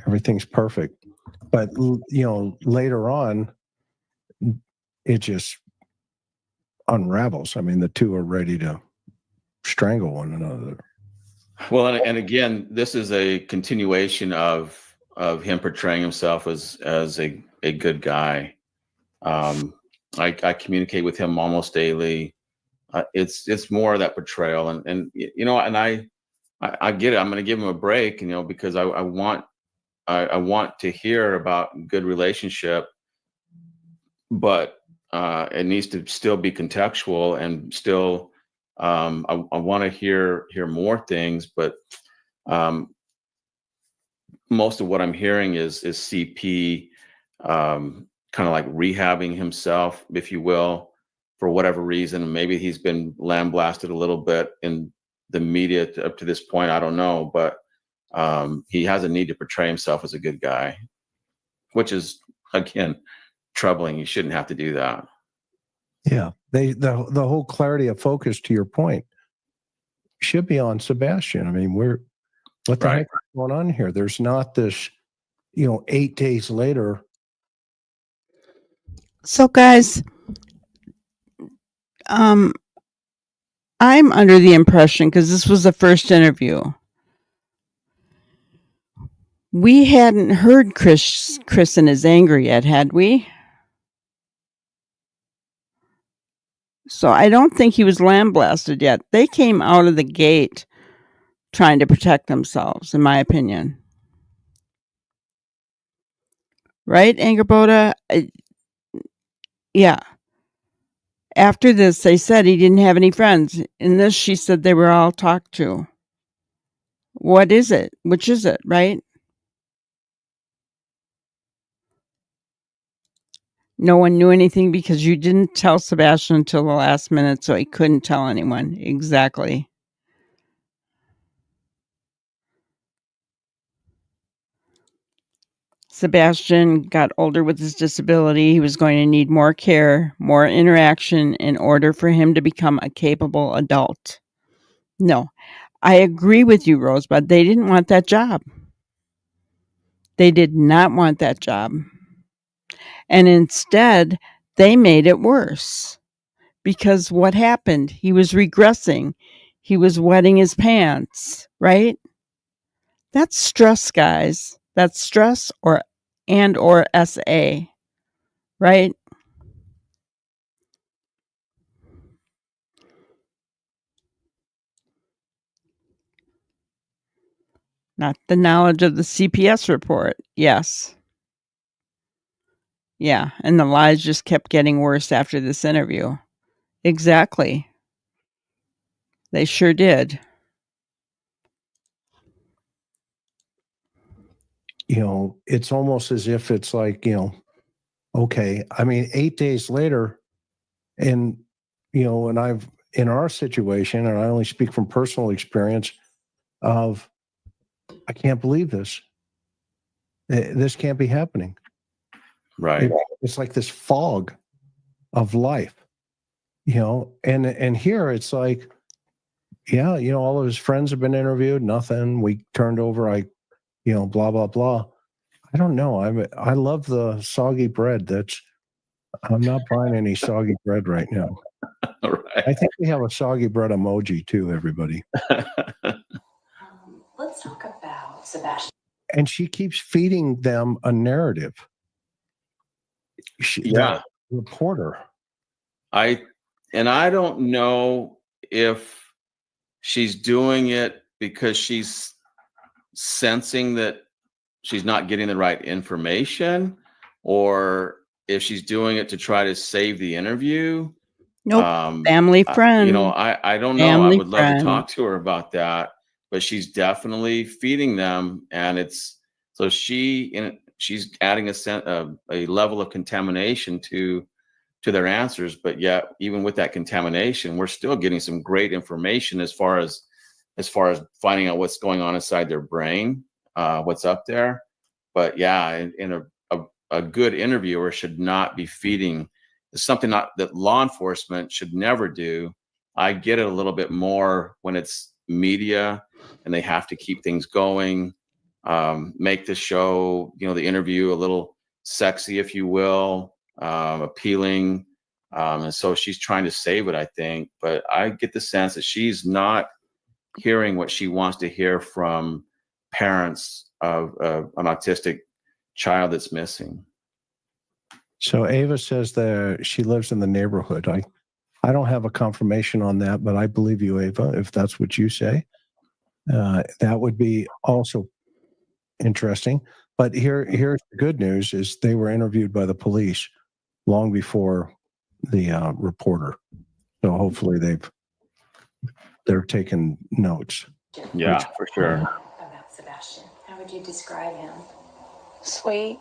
Everything's perfect. But you know, later on, it just unravels. I mean, the two are ready to strangle one another. Well, and again, this is a continuation of him portraying himself as a good guy. I communicate with him almost daily. It's more of that portrayal, and you know, and I get it. I'm going to give him a break, you know, because I want to hear about good relationship, but it needs to still be contextual and still I want to hear more things, but um, most of what I'm hearing is CP kind of like rehabbing himself, if you will, for whatever reason. Maybe he's been lambasted a little bit in the media up to this point. I don't know, but he has a need to portray himself as a good guy, which is again troubling. You shouldn't have to do that. Yeah, the whole clarity of focus, to your point, should be on Sebastian. I mean, what the Right. heck is going on here? There's not this, 8 days later. So, guys, I'm under the impression, because this was the first interview, we hadn't heard Chris in his anger yet, had we? So I don't think he was lambasted yet. They came out of the gate trying to protect themselves, in my opinion. Right, Angerboda? Yeah. After this, they said he didn't have any friends. In this, she said they were all talked to. What is it? Which is it, right? No one knew anything because you didn't tell Sebastian until the last minute, so he couldn't tell anyone. Exactly. Sebastian got older with his disability. He was going to need more care, more interaction in order for him to become a capable adult. No, I agree with you, Rosebud. They didn't want that job. They did not want that job. And instead, they made it worse. Because what happened? He was regressing. He was wetting his pants, right? That's stress, guys. That's stress or SA, right? Not the knowledge of the CPS report. Yes. Yeah, and the lies just kept getting worse after this interview. Exactly. They sure did. It's almost as if it's like, okay. I mean, 8 days later, and, and I've, in our situation, and I only speak from personal experience of, I can't believe this. This can't be happening. Right. It's like this fog of life, and here it's like, yeah, all of his friends have been interviewed, nothing. We turned over, blah, blah, blah. I don't know. I love the soggy bread. I'm not buying any soggy bread right now. Right. I think we have a soggy bread emoji too, everybody. Let's talk about Sebastian. And she keeps feeding them a narrative. Yeah. The reporter. I don't know if she's doing it because she's sensing that she's not getting the right information, or if she's doing it to try to save the interview. Nope. Family friend. I don't know. I would love to talk to her about that, but she's definitely feeding them, and she's adding a level of contamination to their answers. But yet, even with that contamination, we're still getting some great information as far as finding out what's going on inside their brain, what's up there. But yeah, in a good interviewer should not be feeding. It's something that law enforcement should never do. I get it a little bit more when it's media and they have to keep things going, make the show, the interview a little sexy, if you will, appealing. And so she's trying to save it, I think. But I get the sense that she's not hearing what she wants to hear from parents of an autistic child that's missing. So Ava says that she lives in the neighborhood. I don't have a confirmation on that, but I believe you, Ava, if that's what you say. That would be also interesting. But here's the good news is they were interviewed by the police long before the reporter. So hopefully they're taking notes. Yeah, for sure. About Sebastian, how would you describe him? Sweet,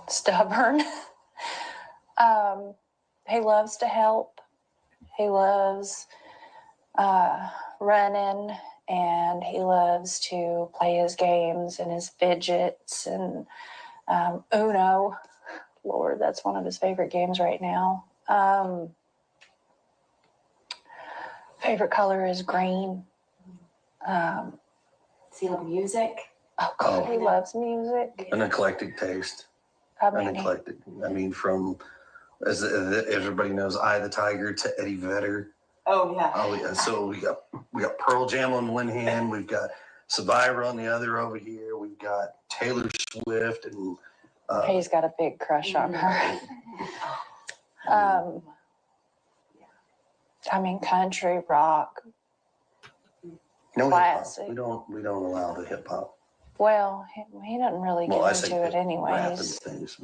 stubborn. He loves to help. He loves running, and he loves to play his games and his fidgets and Uno. Lord, that's one of his favorite games right now. Favorite color is green. Does he love music? Oh God, he loves music. An eclectic taste. I mean, From as everybody knows, Eye of the Tiger to Eddie Vedder. Oh yeah. Oh yeah. So we got Pearl Jam on one hand, we've got Survivor on the other over here. We've got Taylor Swift, and he's got a big crush on her. I mean, country, rock. no classic. hip hop. We don't allow the hip hop. Well, he doesn't really get I say into it rap and anyways. things.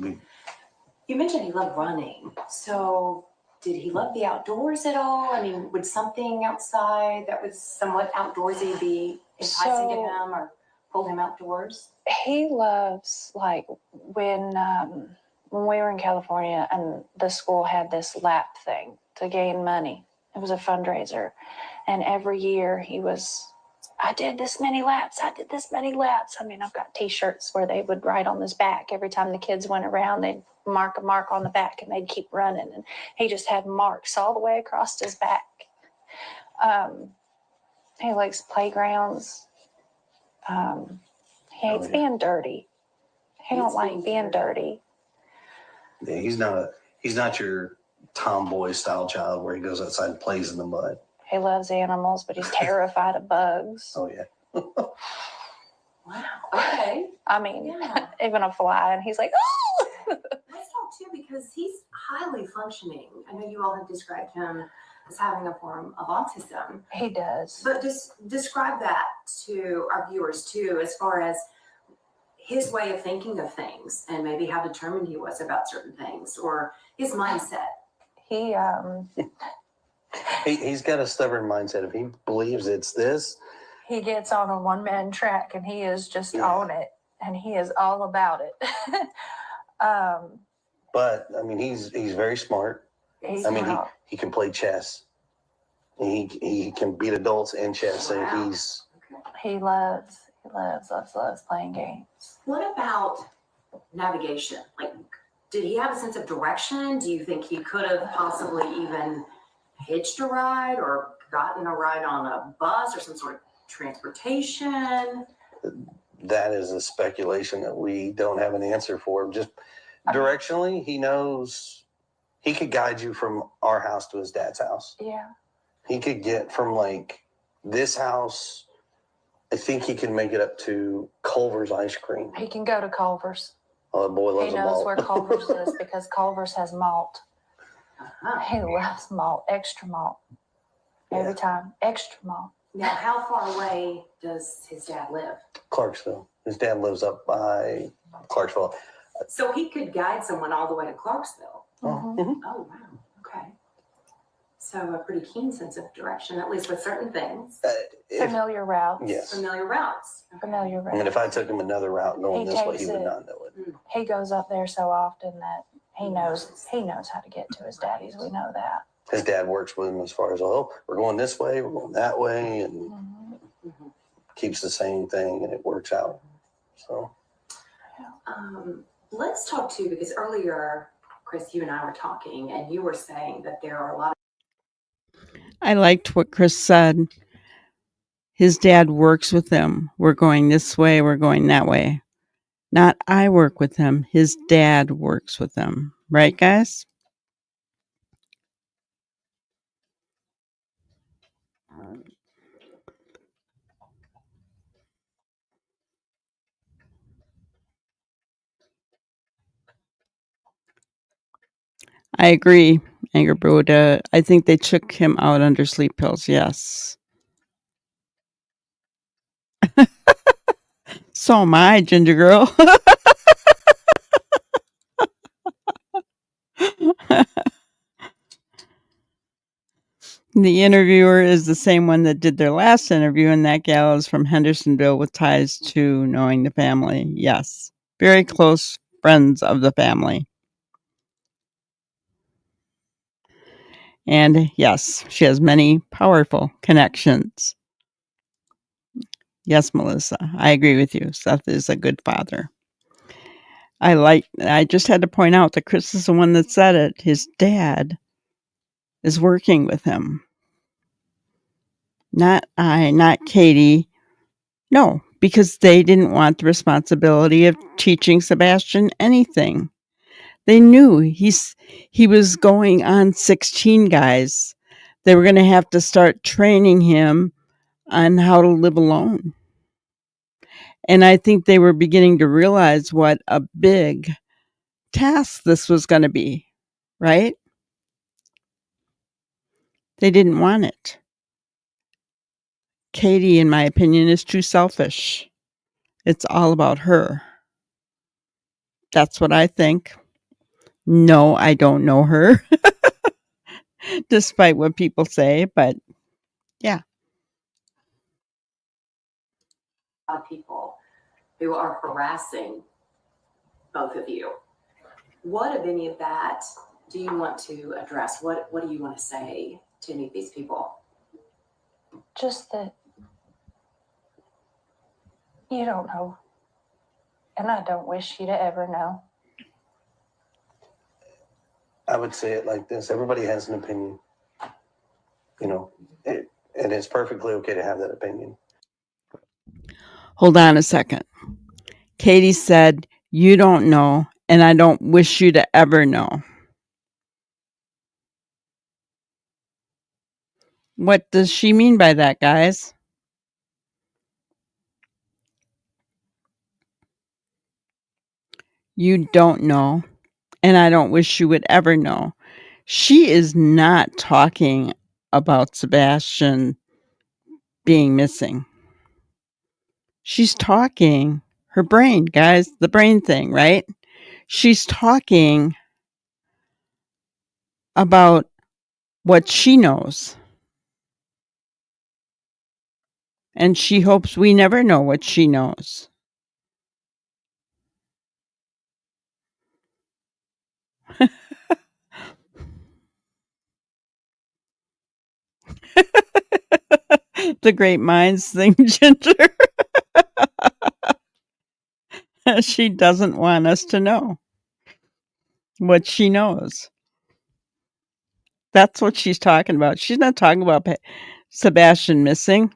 You mentioned he loved running. So did he love the outdoors at all? I mean, would something outside that was somewhat outdoorsy be enticing to him or pull him outdoors? He loves, like, when we were in California and the school had this lap thing to gain money. It was a fundraiser. And every year I did this many laps. I did this many laps. I mean, I've got T-shirts where they would write on his back. Every time the kids went around, they'd mark a mark on the back and they'd keep running. And he just had marks all the way across his back. He likes playgrounds. He hates being dirty. He don't like being dirty. Yeah, he's not your tomboy style child where he goes outside and plays in the mud. He loves animals, but he's terrified of bugs. Oh yeah. Wow. Okay. I mean, Yeah. even a fly, and he's like, oh! Let's talk too, because he's highly functioning. I know you all have described him as having a form of autism, He does. but just describe that to our viewers too, as far as his way of thinking of things and maybe how determined he was about certain things or his mindset. He's got a stubborn mindset. If he believes it's this, He gets on a one-man track, and he is just on it, and he is all about it. but I mean, he's very smart. He can play chess. He can beat adults in chess. Wow. So he loves playing games. What about navigation? Like, did he have a sense of direction? Do you think he could have possibly even hitched a ride or gotten a ride on a bus or some sort of transportation? that is a speculation that we don't have an answer for. Just directionally, he knows he could guide you from our house to his dad's house. Yeah. He could get from like this house. I think he can make it up to Culver's ice cream. He can go to Culver's. Oh, the boy loves He a knows malt. where Culver's is because Culver's has malt. Uh-huh. He loves malt, extra malt. Every time, extra malt. Now, how far away does his dad live? Clarksville. His dad lives up by Clarksville. So he could guide someone all the way to Clarksville. Mhm. Mhm. Oh, wow. Okay. So a pretty keen sense of direction, at least with certain things. Familiar routes. Yes. Familiar routes. Okay. Familiar I routes. mean, if I took him another route going He this way, takes he would it. not know it. He goes up there so often that he knows how to get to his daddy's. We know that. His dad works with him as far as, oh, we're going this way, we're going that way, and Mhm. keeps the same thing, and it works out. So Let's talk too, because earlier, Chris, you and I were talking, and you were saying that there are a lot I liked what Chris said. His dad works with him. We're going this way, we're going that way. Not I work with him. His dad works with him. Right, guys? I agree, Anger Buddha. I think they took him out under sleep pills. Yes. So am I, Ginger Girl. The interviewer is the same one that did their last interview, and that gal is from Hendersonville with ties to knowing the family. Yes. Very close friends of the family. And yes, she has many powerful connections. Yes, Melissa, I agree with you. Seth is a good father. I just had to point out that Chris is the one that said it. His dad is working with him. Not I, not Katie. No, because they didn't want the responsibility of teaching Sebastian anything. They knew he was going on 16 guys. They were going to have to start training him on how to live alone. And I think they were beginning to realize what a big task this was going to be, right? They didn't want it. Katie, in my opinion, is too selfish. It's all about her. That's what I think. No, I don't know her, despite what people say, but yeah. A lot of people who are harassing both of you. What, if any of that, do you want to address? What do you want to say to any of these people? Just that you don't know. And I don't wish you to ever know. I would say it like this. Everybody has an opinion, you know, and it's perfectly okay to have that opinion. Hold on a second. Katie said, you don't know, and I don't wish you to ever know. What does she mean by that, guys? You don't know, and I don't wish you would ever know. She is not talking about Sebastian being missing. She's talking her brain, guys, the brain thing, right? She's talking about what she knows. And she hopes we never know what she knows. The great minds thing, Ginger. She doesn't want us to know what she knows. That's what she's talking about. She's not talking about Sebastian missing.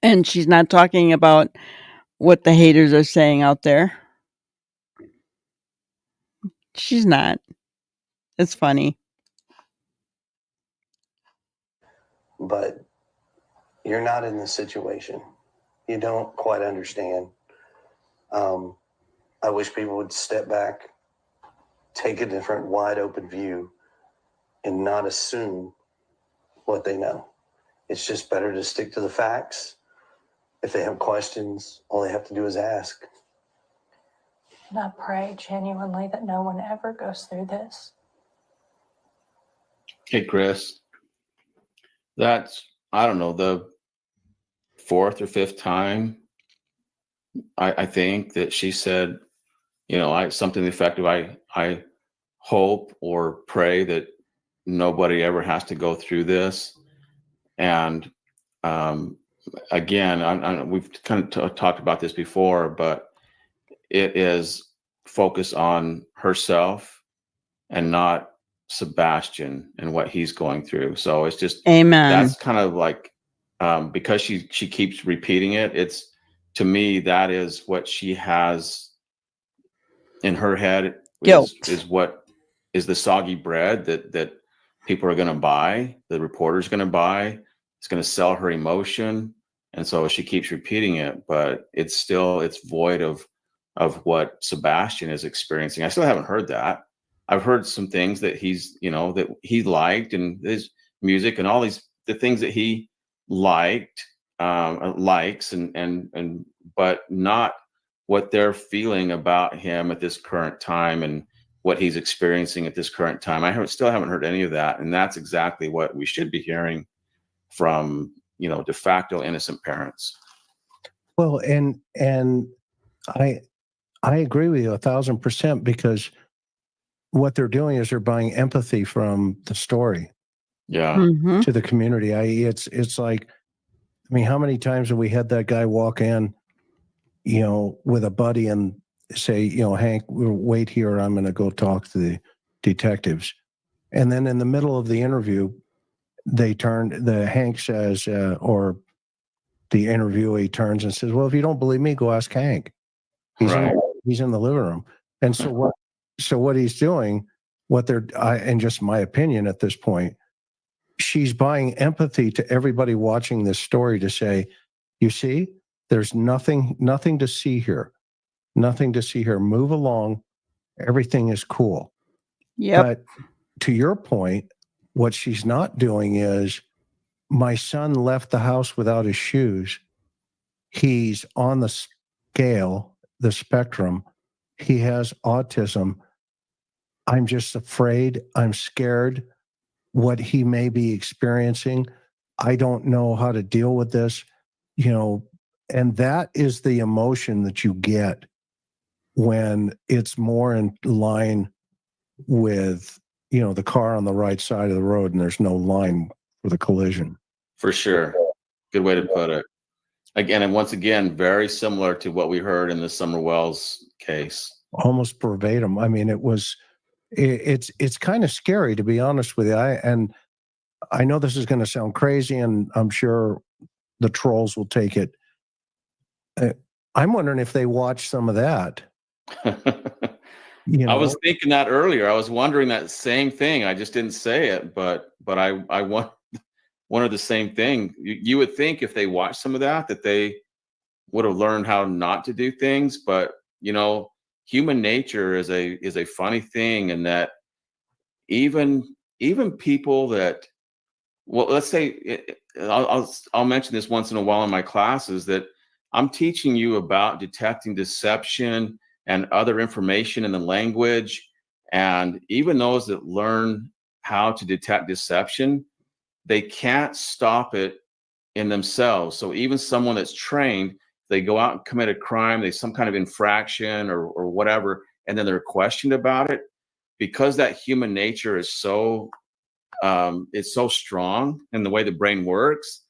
And she's not talking about what the haters are saying out there. She's not. It's funny. But you're not in this situation. You don't quite understand. I wish people would step back, take a different wide open view, and not assume what they know. It's just better to stick to the facts. If they have questions, all they have to do is ask. And I pray genuinely that no one ever goes through this. Hey, Chris, that's, I don't know, the fourth or fifth time I think that she said, you know, something to the effect of, I hope or pray that nobody ever has to go through this. And again, we've kind of talked about this before, but it is focus on herself and not Sebastian and what he's going through. So it's just, Amen. that's kind of like, because she keeps repeating it. It's, to me, that is what she has in her head is what is the soggy bread that people are going to buy, the reporter's going to buy. It's going to sell her emotion. And so she keeps repeating it, but it's void of what Sebastian is experiencing. I still haven't heard that. I've heard some things that he's, that he liked, and his music and all the things that he liked, likes, and but not what they're feeling about him at this current time and what he's experiencing at this current time. I still haven't heard any of that, and that's exactly what we should be hearing from, de facto innocent parents. Well, and I agree with you 1,000%, because what they're doing is they're buying empathy from the story Yeah. Mhm. to the community. It's like, I mean, how many times have we had that guy walk in, with a buddy and say, Hank, wait here, I'm going to go talk to the detectives. And then in the middle of the interview, Hank says, or the interviewee turns and says, well, if you don't believe me, go ask Hank. He's in the living room. And so what he's doing, and just my opinion at this point, she's buying empathy to everybody watching this story to say, you see, there's nothing to see here. Nothing to see here. Move along. Everything is cool. Yep. But to your point, what she's not doing is, my son left the house without his shoes. He's on the scale, the spectrum. He has autism. I'm just afraid. I'm scared what he may be experiencing. I don't know how to deal with this, and that is the emotion that you get when it's more in line with, the car on the right side of the road and there's no line for the collision. For sure. Good way to put it. Again, and once again, very similar to what we heard in the Summer Wells case. Almost verbatim. I mean, it's kind of scary, to be honest with you. I know this is going to sound crazy, and I'm sure the trolls will take it. I'm wondering if they watched some of that. I was thinking that earlier. I was wondering that same thing. I just didn't say it, but I wondered the same thing. You would think if they watched some of that they would have learned how not to do things. But human nature is a funny thing, and that even people that, well, let's say, I'll mention this once in a while in my classes, that I'm teaching you about detecting deception and other information in the language. And even those that learn how to detect deception, they can't stop it in themselves. So even someone that's trained, they go out and commit a crime, they some kind of infraction or whatever, and then they're questioned about it, because that human nature is so it's so strong in the way the brain works,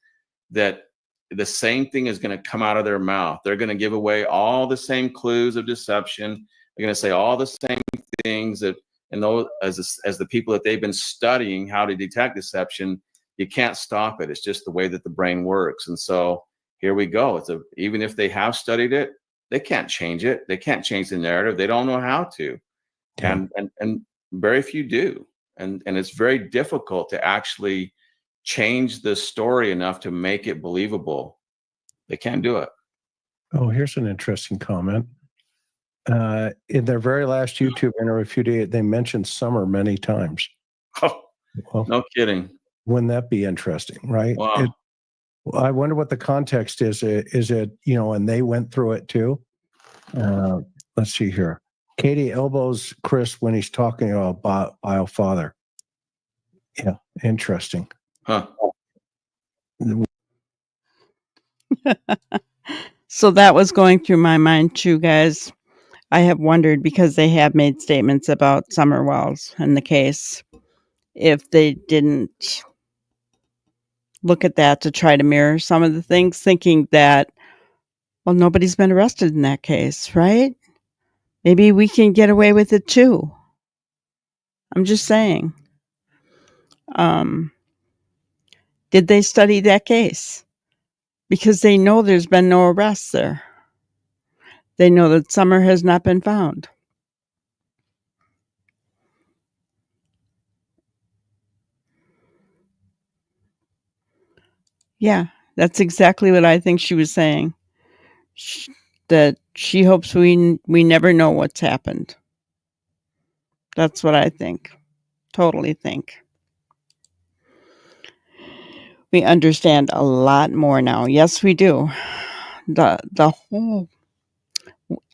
that the same thing is going to come out of their mouth. They're going to give away all the same clues of deception. They're going to say all the same things that, and those as the people that they've been studying how to detect deception, you can't stop it. It's just the way that the brain works. And so here we go. Even if they have studied it, they can't change it. They can't change the narrative. They don't know how to. Yeah. And very few do. And it's very difficult to actually change the story enough to make it believable. They can't do it. Oh, here's an interesting comment. In their very last YouTube interview, they mentioned Summer many times. Oh, well, no kidding. Wouldn't that be interesting, right? Wow. I wonder what the context is. Is it, and they went through it too? Let's see here. Katie elbows Chris when he's talking about bio father. Yeah, interesting. Huh. So that was going through my mind too, guys. I have wondered, because they have made statements about Summer Wells and the case, if they didn't look at that to try to mirror some of the things, thinking that, well, nobody's been arrested in that case, right? Maybe we can get away with it too. I'm just saying. Did they study that case? Because they know there's been no arrests there. They know that Summer has not been found. Yeah, that's exactly what I think she was saying. That she hopes we never know what's happened. That's what I think. Totally think. We understand a lot more now. Yes, we do. The whole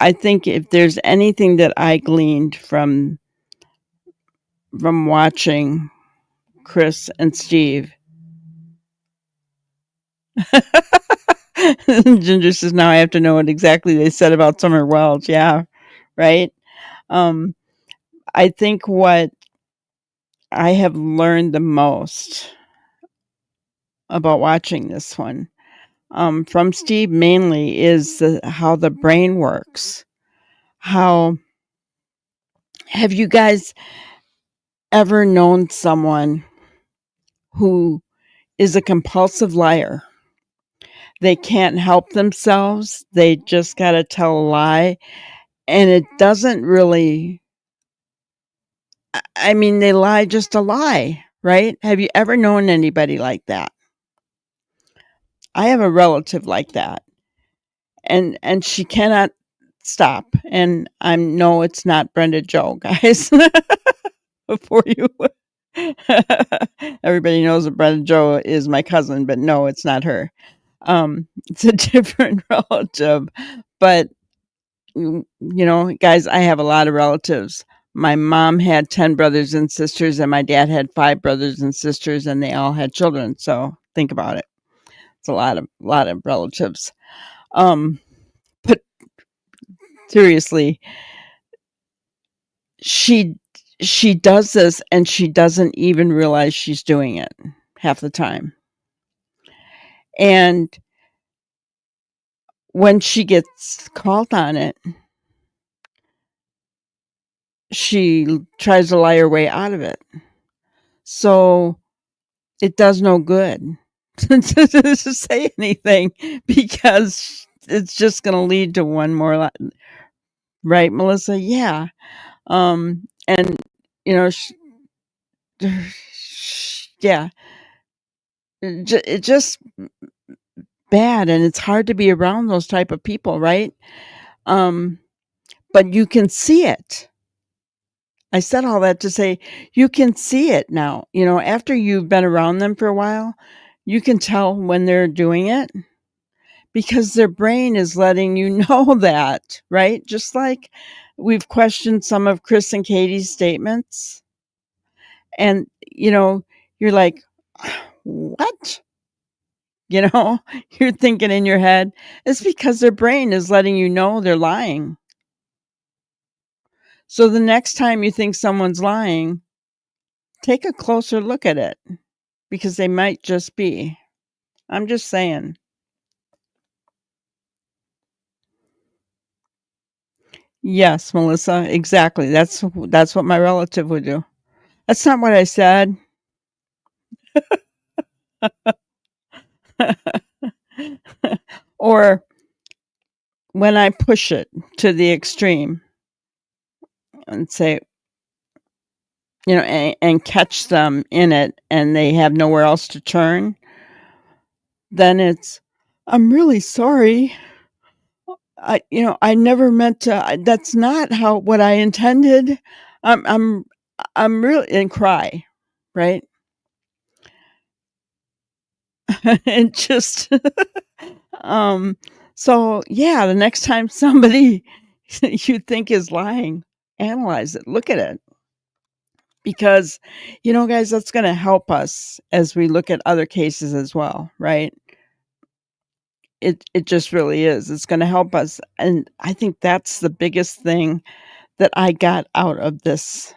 I think if there's anything that I gleaned from watching Chris and Steve. Ginger says now I have to know what exactly they said about Summer Welch. Yeah, right. Um, I think what I have learned the most about watching this one from Steve mainly is how the brain works. How have you guys ever known someone who is a compulsive liar? They can't help themselves. They just got to tell a lie. And it doesn't really, I mean, they lie just to lie, right? Have you ever known anybody like that? I have a relative like that. And she cannot stop. And no, it's not Brenda Joe, guys. Before you everybody knows that Brenda Joe is my cousin, but no, it's not her. It's a different relative. But guys, I have a lot of relatives. My mom had 10 brothers and sisters, and my dad had 5 brothers and sisters, and they all had children. So think about it. It's a lot of relatives. But seriously, she does this and she doesn't even realize she's doing it half the time. And when she gets called on it, she tries to lie her way out of it. So it does no good to say anything because it's just going to lead to one more right, Melissa? Yeah. And yeah, it just bad, and it's hard to be around those type of people, right? But you can see it. I said all that to say you can see it now. After you've been around them for a while, you can tell when they're doing it because their brain is letting you know that, right? Just like we've questioned some of Chris and Katie's statements. And, you're like, what? You're thinking in your head, it's because their brain is letting you know they're lying. So the next time you think someone's lying, take a closer look at it because they might just be. I'm just saying. Yes, Melissa, exactly. That's what my relative would do. That's not what I said. Or when I push it to the extreme and say, and catch them in it and they have nowhere else to turn, then it's, I'm really sorry. I never meant to, that's not what I intended. I'm really, and cry, right? And just, so yeah, the next time somebody you think is lying, analyze it, look at it. Because, guys, that's going to help us as we look at other cases as well, right? It just really is. It's going to help us. And I think that's the biggest thing that I got out of this.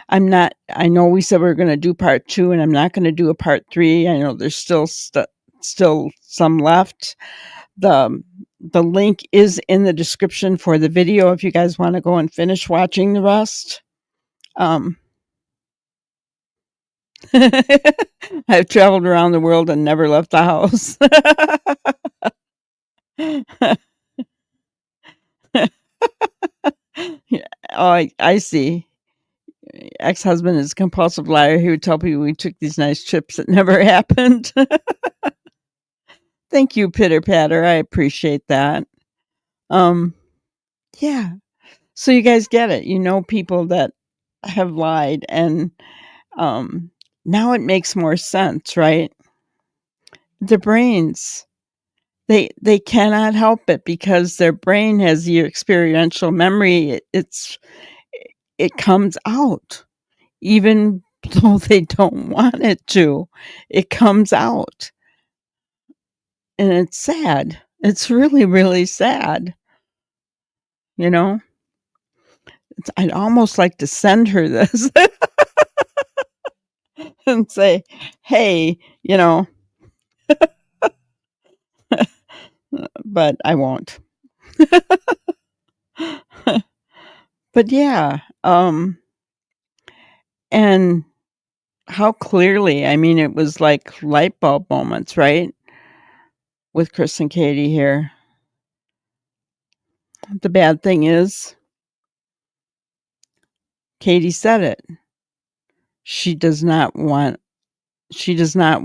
I know we said we were going to do part 2 and I'm not going to do a part 3. I know there's still some left. The link is in the description for the video if you guys want to go and finish watching the rest. I've traveled around the world and never left the house. Oh, I see. Ex-husband is a compulsive liar. He would tell people we took these nice trips that never happened. Thank you, Pitter Patter. I appreciate that. Yeah. So you guys get it. People that I have lied, and now it makes more sense, right? The brains, they cannot help it because their brain has the experiential memory. It comes out even though they don't want it to. It comes out, and it's sad. It's really, really sad. You know, I'd almost like to send her this and say, "Hey, but I won't." But yeah, and how clearly, I mean, it was like light bulb moments, right? With Chris and Katie here. The bad thing is, Katie said it. She does not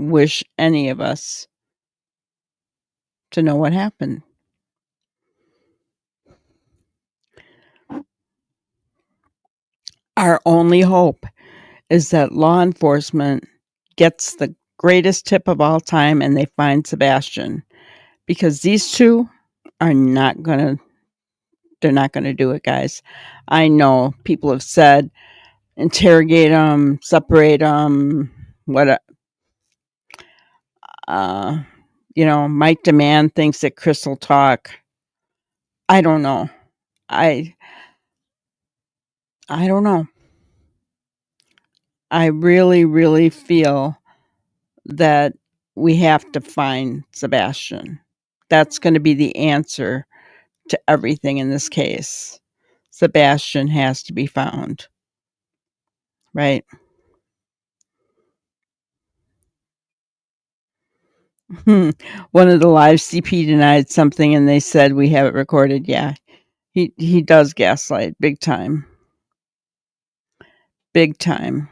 wish any of us to know what happened. Our only hope is that law enforcement gets the greatest tip of all time and they find Sebastian, because these two are not going to do it, guys. I know people have said interrogate them, separate them, what Mike Demand thinks that Chris will talk. I don't know. I don't know. I really, really feel that we have to find Sebastian. That's going to be the answer to everything in this case. Sebastian has to be found. Right? One of the live CP denied something and they said we have it recorded. Yeah. He does gaslight big time. Big time.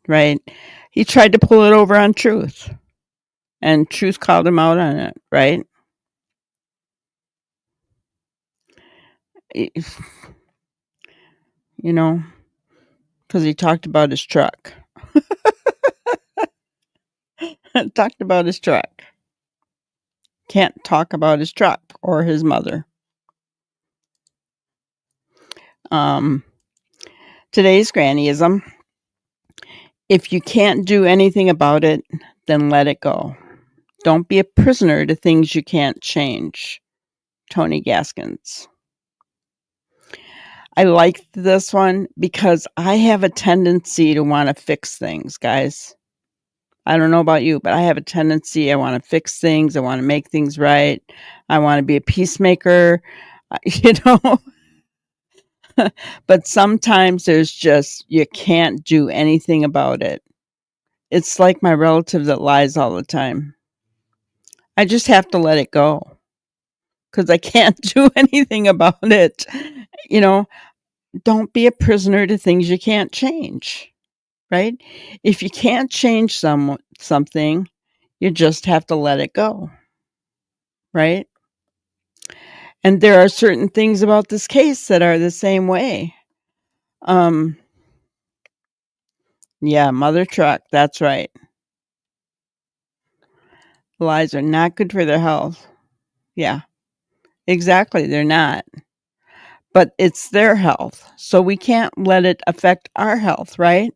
Right? He tried to pull it over on Truth. And Truth called him out on it, right? Because he talked about his truck. Talked about his truck. Can't talk about his truck or his mother. Today's grannyism. If you can't do anything about it, then let it go. Don't be a prisoner to things you can't change. Tony Gaskins. I liked this one because I have a tendency to want to fix things, guys. I don't know about you, but I have a tendency. I want to fix things. I want to make things right. I want to be a peacemaker, But sometimes there's just, you can't do anything about it. It's like my relative that lies all the time. I just have to let it go because I can't do anything about it. Don't be a prisoner to things you can't change, right? If you can't change something, you just have to let it go, right? And there are certain things about this case that are the same way. Yeah, mother truck, that's right. Lies are not good for their health. Yeah, exactly, they're not. But it's their health, so we can't let it affect our health, right?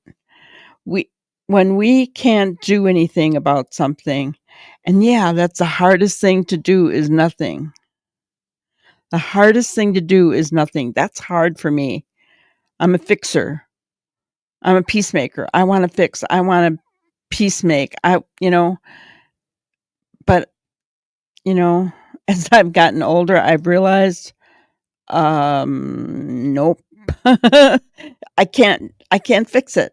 When we can't do anything about something, and yeah, that's the hardest thing to do is nothing. The hardest thing to do is nothing. That's hard for me. I'm a fixer. I'm a peacemaker. I want to fix. I want to peacemake. But as I've gotten older, I've realized, nope. I can't fix it.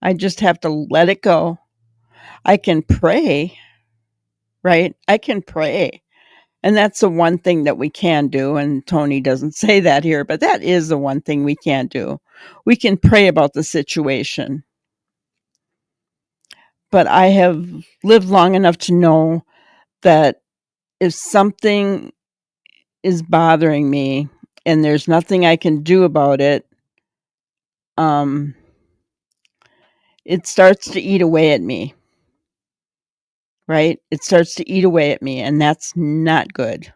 I just have to let it go. I can pray, right? I can pray. And that's the one thing that we can do. And Tony doesn't say that here, but that is the one thing we can do. We can pray about the situation. But I have lived long enough to know that if something is bothering me, and there's nothing I can do about it, it starts to eat away at me, right? It starts to eat away at me, and that's not good.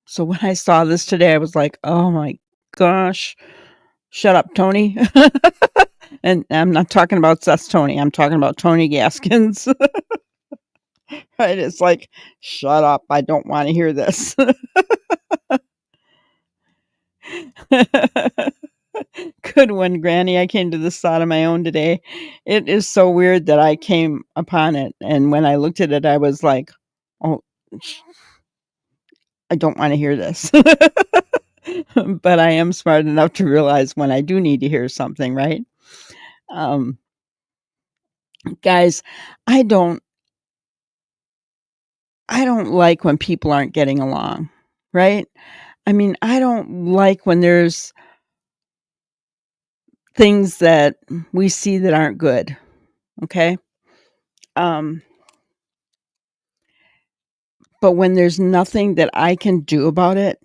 So when I saw this today, I was like, oh my gosh, shut up, Tony. And I'm not talking about Seth Tony. I'm talking about Tony Gaskins. Right? It's like, shut up. I don't want to hear this. Good one, Granny. I came to this thought of my own today. It is so weird that I came upon it. And when I looked at it, I was like, oh, I don't want to hear this. But I am smart enough to realize when I do need to hear something, right? Guys, I don't like when people aren't getting along, right? I mean, I don't like when there's things that we see that aren't good. Okay? But when there's nothing that I can do about it,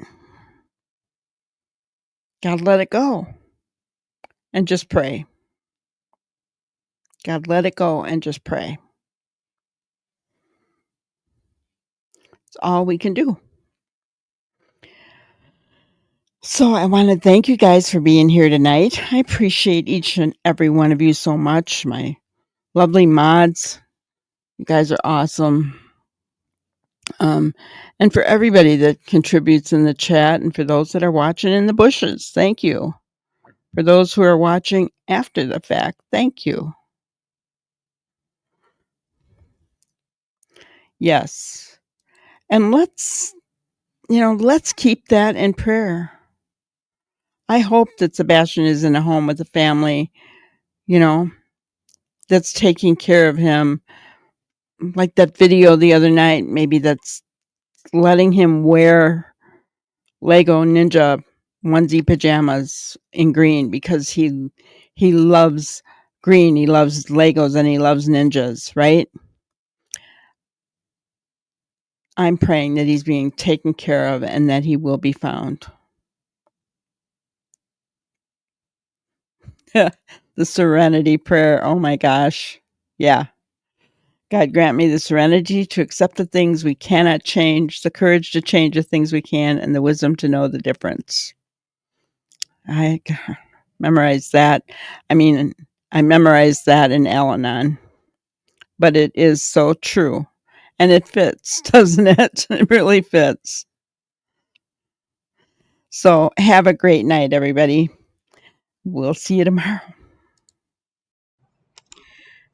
gotta let it go and just pray. Gotta let it go and just pray. It's all we can do. So I want to thank you guys for being here tonight. I appreciate each and every one of you so much. My lovely mods, you guys are awesome. And for everybody that contributes in the chat, and for those that are watching in the bushes, thank you. For those who are watching after the fact, thank you. Yes. And let's keep that in prayer. I hope that Sebastian is in a home with a family, that's taking care of him. Like that video the other night, maybe that's letting him wear Lego Ninja onesie pajamas in green because he loves green, he loves Legos, and he loves ninjas, right? I'm praying that he's being taken care of and that he will be found. The serenity prayer. Oh my gosh. Yeah. God grant me the serenity to accept the things we cannot change, the courage to change the things we can, and the wisdom to know the difference. I memorized that. I mean, I memorized that in Al-Anon, but it is so true. And it fits, doesn't it? It really fits. So have a great night, everybody. We'll see you tomorrow.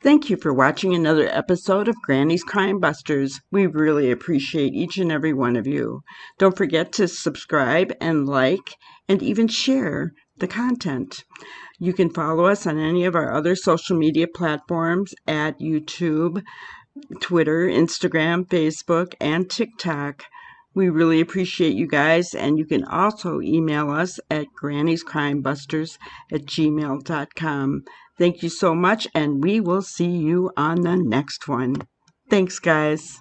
Thank you for watching another episode of Granny's Crime Busters. We really appreciate each and every one of you. Don't forget to subscribe and like and even share the content. You can follow us on any of our other social media platforms at YouTube, Twitter, Instagram, Facebook, and TikTok. We really appreciate you guys, and you can also email us at granniescrimebusters@gmail.com. Thank you so much, and we will see you on the next one. Thanks, guys.